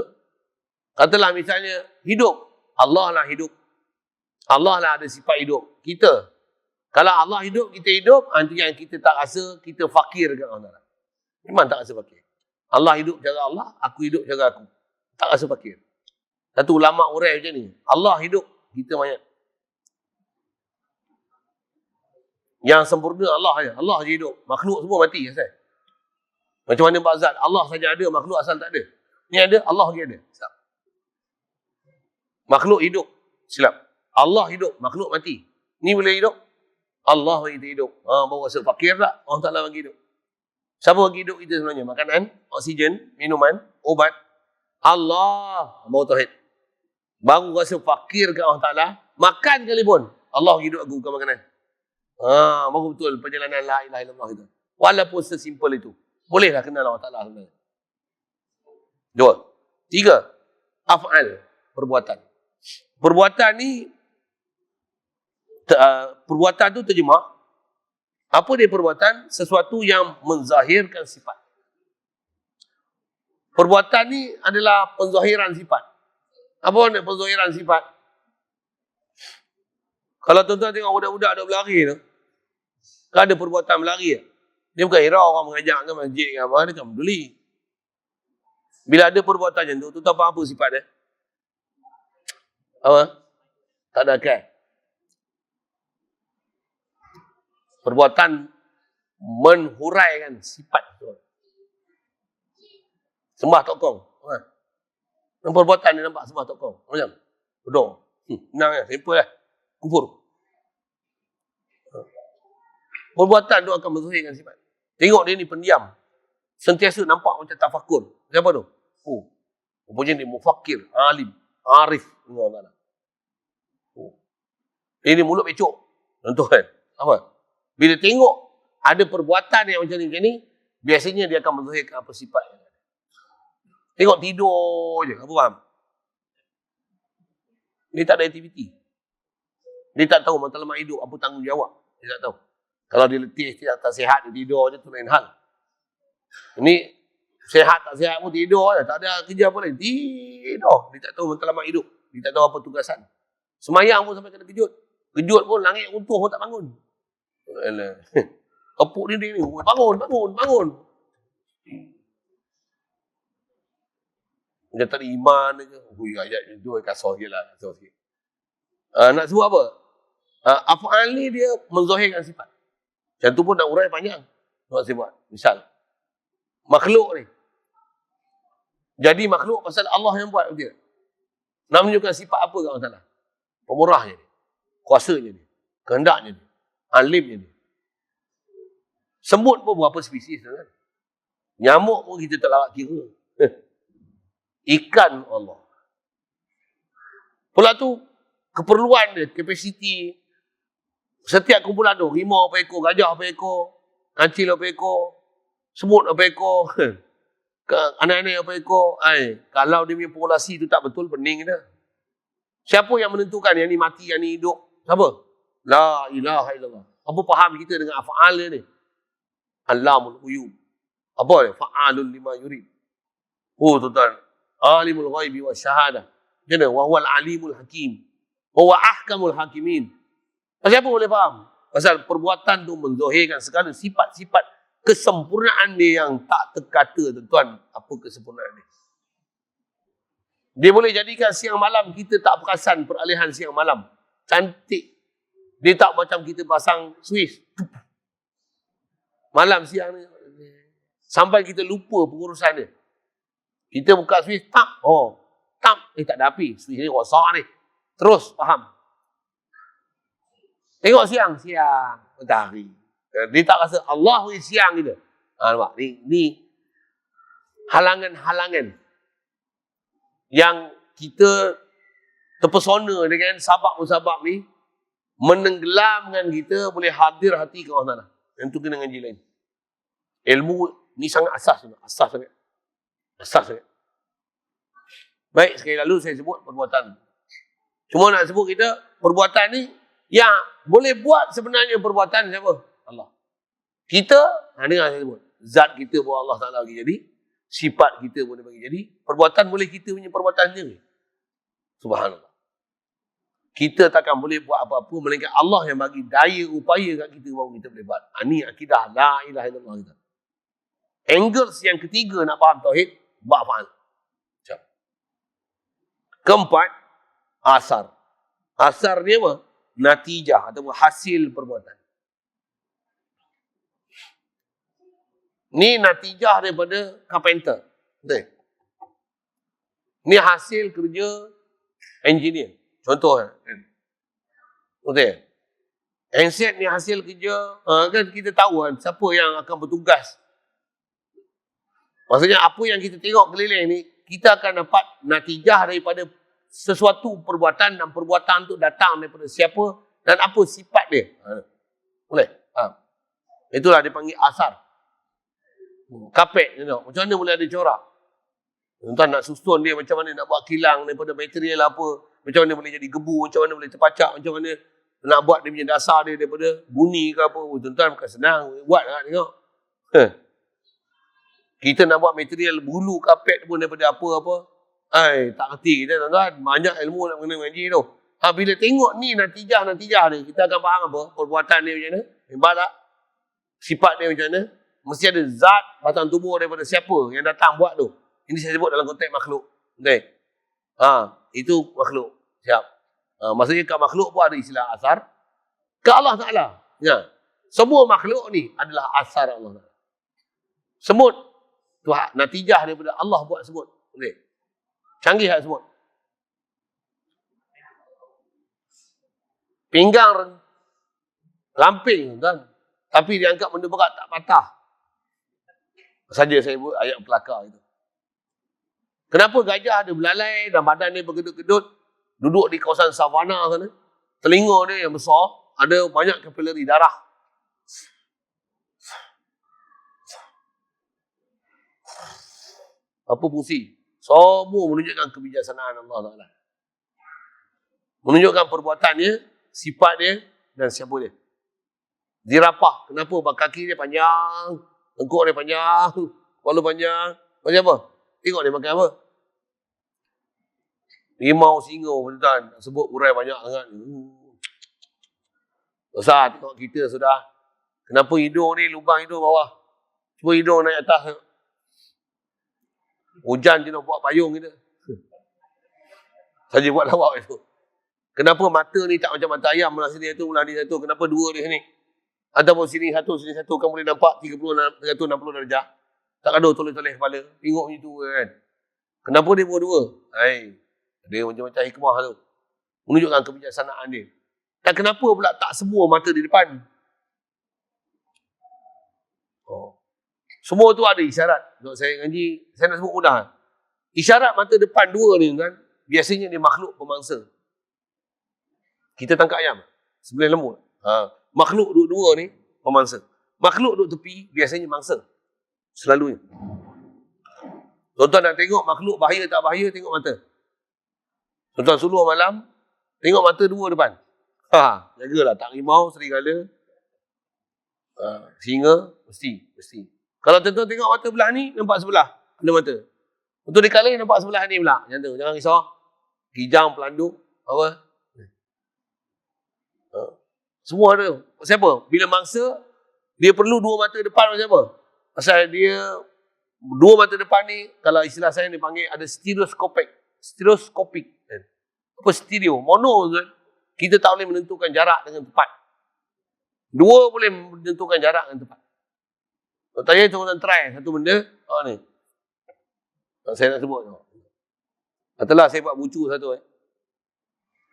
Katalah misalnya hidup, Allah lah hidup. Allah lah ada sifat hidup. Kita, kalau Allah hidup, kita hidup, nanti yang kita tak rasa, kita fakir ke Allah. Memang tak rasa fakir. Allah hidup cara Allah, aku hidup cara aku. Tak rasa fakir. Satu ulama urai macam ni. Allah hidup, kita mayat. Yang sempurna Allah saja. Allah saja hidup. Makhluk semua mati. Asal. Macam mana bab zat? Allah saja ada, makhluk asal tak ada. Ni ada, Allah lagi ada. Silap. Makhluk hidup. Silap. Allah hidup, makhluk mati. Ni boleh hidup? Allah bagi kita hidup. Baru rasa fakir tak? Allah Ta'ala bagi hidup. Siapa bagi hidup kita sebenarnya? Makanan, oksigen, minuman, obat. Allah. Baru tauhid. Baru rasa fakir ke Allah Ta'ala. Makan sekalipun. Allah bagi hidup aku, bukan makanan. Baru betul perjalanan la ilaha illallah itu. Walaupun sesimpel itu. Bolehlah kenal Allah Ta'ala sebenarnya. 2. 3. Af'al. Perbuatan. Perbuatan ni, perbuatan tu terjemah. Apa dia perbuatan? Sesuatu yang menzahirkan sifat. Perbuatan ni adalah penzahiran sifat. Apa makna penzahiran sifat? Kalau tuan-tuan tengok budak-budak duk berlari tu, kan ada perbuatan berlari. Dia bukan kira orang mengajak ke masjid ke apa, dia kan peduli. Bila ada perbuatan macam tu, tuan-tuan faham apa sifat dia? Apa? Tak ada akal. Perbuatan menhuraikan sifat tu. Sembah tokong. Perbuatan ni nampak sembah tokong. Macam? Bedong. Senang lah. Simple lah. Kufur. Perbuatan tu akan menzahirkan sifat. Tengok dia ni pendiam. Sentiasa nampak macam tafakur. Siapa tu? Rupanya dia mufakir, alim, arif. Ini mulut becok. Tuan-tuan. Apa? Bila tengok ada perbuatan yang macam ni, biasanya dia akan menzahirkan apa sifat yang ada. Tengok tidur je. Apa faham? Dia tak ada aktiviti. Dia tak tahu matlamat hidup, apa tanggungjawab. Dia tak tahu. Kalau dia letih, dia tak sihat, dia tidur je, tu lain hal. Ini sihat tak sihat pun tidur je. Tak ada kerja apa lain. Tidur. Dia tak tahu matlamat hidup. Dia tak tahu apa tugasan. Semayang pun sampai kena kejut. Kejut pun langit runtuh pun tak bangun. Alah. Kepuk dia ni. Bangun. Dia tak ada iman je. Ayat itu kasar je lah. Nak sebut apa? Af'al ni dia menzahirkan sifat. Macam tu pun nak urai panjang. Nak saya buat. Misal. Makhluk ni. Jadi makhluk pasal Allah yang buat dia. Nak menunjukkan sifat apa ke Allah Ta'ala? Pemurahnya dia. Kuasanya dia. Kehendaknya dia. Alimnya dia. Semut pun berapa spesies kan? Nyamuk pun kita tak larat kira. Ikan Allah. Pula tu keperluan dia, kapasiti. Setiap kumpulan tu, rimau apa ekor, gajah apa ekor, kancil apa ekor, semut apa ekor, anak-anak apa ekor. Kalau dia punya populasi tu tak betul, pening dia. Siapa yang menentukan yang ni mati, yang ni hidup? Siapa? La ilaha illallah. Apa faham kita dengan af'al dia ni? Alamul ghuyub. Apa dia? Fa'alun lima yurid. Tuan-tuan. Alimul ghaibi wa syahadah. Macam mana? Wa huwal alimul hakim. Wa huwa ahkamul hakimin. Siapa boleh faham? Pasal perbuatan tu menzahirkan segala sifat-sifat kesempurnaan dia yang tak terkata, tuan-tuan. Apa kesempurnaan dia? Dia boleh jadikan siang malam kita tak perasan peralihan siang malam. Cantik. Dia tak macam kita pasang switch. Malam siang ni. Sampai kita lupa pengurusan dia. Kita buka switch, tap. Tap. Tak ada api. Switch ni rosak ni. Terus faham. Tengok siang. Matahari. Dia tak rasa Allah ni siang kita. Nampak? Ni halangan-halangan yang kita terpesona dengan sabab-musabab ni, menenggelamkan kita boleh hadir hati ke Allah Ta'ala. Yang tu kena ngaji lain. Ilmu ni sangat asas. Asas sangat. Baik, sekali lalu saya sebut perbuatan. Cuma nak sebut kita, perbuatan ni Yang boleh buat sebenarnya perbuatan siapa? Allah. Kita, dengar saya sebut. Zat kita pun Allah Ta'ala bagi jadi. Sifat kita pun dia bagi jadi. Perbuatan boleh kita punya perbuatan sendiri. Subhanallah. Kita takkan boleh buat apa-apa melainkan Allah yang bagi daya upaya kat kita baru kita boleh buat. Ini akidah la ilaha illallah kita. Angles yang ketiga nak faham tauhid, ba'fa'al. Keempat, asar. Asar ni apa? Natijah atau hasil perbuatan. Ni natijah daripada carpenter. Betul? Ni hasil kerja engineer. Contoh kan. Betul? Handset ni hasil kerja, kan kita tahu kan siapa yang akan bertugas. Maksudnya apa yang kita tengok keliling ni, kita akan dapat natijah daripada sesuatu perbuatan dan perbuatan tu datang daripada siapa dan apa sifat dia. Boleh? Itulah dia panggil asar. Kapet, macam mana boleh ada corak? Tuan nak susun dia macam mana, nak buat kilang daripada material apa, macam mana boleh jadi gebu, macam mana boleh terpacak, macam mana nak buat dia punya dasar dia daripada buni ke apa. Tuan-tuan bukan senang buat kan, tengok. Kita nak buat material bulu kapet pun daripada apa-apa. Tak kerti kita tuan-tuan. Banyak ilmu nak kena mengaji tu. Bila tengok ni natijah dia, kita akan faham apa? Perbuatan dia macam mana? Hebat tak? Sifat dia macam mana? Mesti ada zat batang tubuh daripada siapa yang datang buat tu. Ini saya sebut dalam konteks makhluk. Okay. Itu makhluk. Siap. Maksudnya kat makhluk pun ada istilah asar. Ke Allah Ta'ala. Ya. Semua makhluk ni adalah asar Allah Ta'ala. Semut. Tu natijah daripada Allah buat semut. Okay. Canggih tak semut? Pinggang lamping kan. Tapi dia angkat benda berat tak patah. Saja saya buat ayat pelakar itu. Kenapa gajah ada belalai dan badan dia bergedut-gedut, duduk di kawasan savana sana, telinga dia yang besar, ada banyak kapilari darah. Apa fungsi? Semua menunjukkan kebijaksanaan Allah Ta'ala. Menunjukkan perbuatannya, sifat dia dan siapa dia. Zirapah. Kenapa? Kaki dia panjang, tengkuk dia panjang, kepala panjang. Macam apa? Tengok dia makan apa? Rimau, singa, tuan sebut urai banyak sangat. Besar tengok kita sudah. Kenapa hidung ni, lubang hidung bawah? Cuba hidung naik atas. Hujan je nak buat payung kita. Saja buat lawak itu. Kenapa mata ni tak macam mata ayam, belah sini satu, belah ni satu. Kenapa dua di sini? Ataupun sini satu, kamu boleh nampak 360 darjah. Tak ada toleh-toleh kepala. Tengok macam tu kan. Kenapa dia buat dua? Dia macam-macam hikmah tu. Menunjukkan kebijaksanaan dia. Dan kenapa pula tak semua mata di depan? Semua tu ada isyarat. Kalau saya ngaji, saya nak sebut mudah. Isyarat mata depan dua ni kan, biasanya dia makhluk pemangsa. Kita tangkap ayam, sebelah lembu. Makhluk dua ni pemangsa. Makhluk duduk tepi, biasanya mangsa. Selalunya. Tuan-tuan nak tengok makhluk bahaya tak bahaya, tengok mata. Tuan-tuan suluh malam, tengok mata dua depan. Jagalah, tak rimau, serigala, singa, mesti. Kalau tuan-tuan tengok mata belah ni, nampak sebelah, ada mata. Untuk dikali nampak sebelah ni pula. Macam tu, jangan risau. Kijang, pelanduk, apa? Semua ada. Siapa? Bila mangsa, dia perlu dua mata depan macam apa? Pasal dia, dua mata depan ni, kalau istilah saya dia panggil ada stereoskopik. Apa stereo? Mono kan? Kita tak boleh menentukan jarak dengan tepat. Dua boleh menentukan jarak dengan tepat. Tanya tuan-tuan try satu benda, ni. Saya nak sebut. Katalah saya buat bucu satu.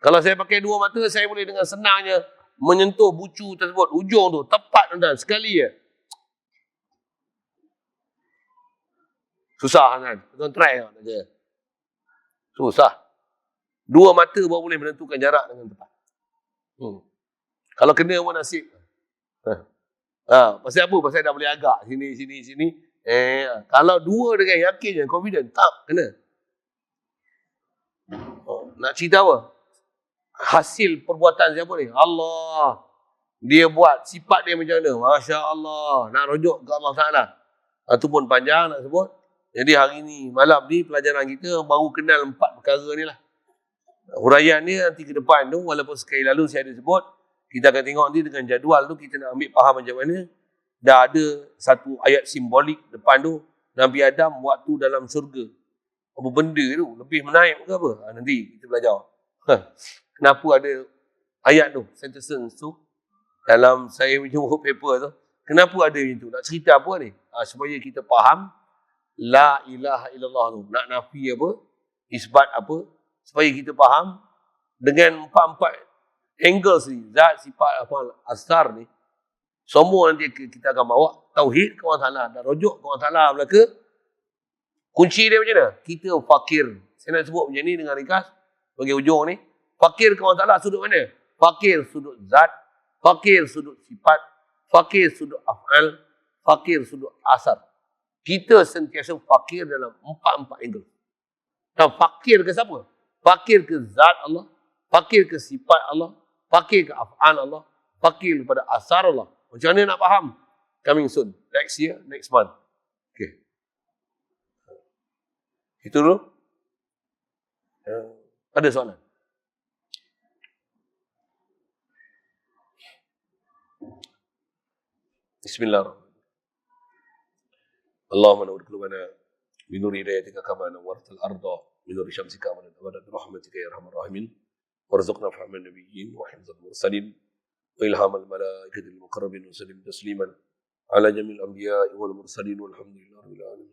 Kalau saya pakai dua mata, saya boleh dengan senangnya menyentuh bucu tersebut. Ujung tu, tepat tuan-tuan, sekali je. Susah kan? Tuan-tuan try. Susah. Dua mata baru boleh menentukan jarak dengan tepat. Kalau kena pun nasib. Pasal apa? Pasal dah boleh agak sini. Kalau dua dengan yakin, confident, tak kena. Nak cerita apa? hasil perbuatan siapa ni? Allah. Dia buat sifat dia macam mana? Masya Allah. Nak rujuk ke Allah Ta'ala. Ataupun panjang nak sebut. Jadi hari ni, malam ni pelajaran kita baru kenal 4 perkara ni lah. Huraian ni nanti ke depan tu, walaupun sekali lalu saya ada sebut, kita akan tengok nanti dengan jadual tu, kita nak ambil faham macam mana. Dah ada satu ayat simbolik depan tu, Nabi Adam waktu dalam syurga. Apa benda tu? Lebih menaik ke apa? Nanti kita belajar. Kenapa ada ayat tu, sentence tu, dalam saya menjumpa paper tu. Kenapa ada macam tu? Nak cerita apa ni? Supaya kita faham La ilaha illallah tu. Nak nafi apa? Isbat apa? Supaya kita faham dengan 4 angles ni. Zat, sifat, apa, asar ni. Semua nanti kita akan bawa tauhid ke Allah Ta'ala. Dan rujuk ke Allah Ta'ala belaka. Kunci dia macam mana? Kita fakir. Saya nak sebut macam ni dengan ringkas. Bagi ujung ni. Fakir ke Allah Ta'ala sudut mana? Fakir sudut zat. Fakir sudut sifat. Fakir sudut af'al. Fakir sudut asar. Kita sentiasa fakir dalam 4 angle. Dan fakir ke siapa? Fakir ke zat Allah. Fakir ke sifat Allah. Fakir ke af'al Allah. Fakir kepada asar Allah. Macam mana nak faham? Coming soon. Next year, next month. Okay. Itu dulu. Ada soalan? Bismillahirrahmanirrahim. Allahumma nawwir qulubana bi nuri hidayatika kama nawwartal arda bi nuri syamsika wa nawwir rahmatika ya arhamar rahimin warzuqna fahman nabiyyin wa hifdzal mursalin wa ilhamal malaikatil muqarrabin wa sallim tasliman ala jamil anbiya'i wal mursalin walhamdulillahi rabbil alamin.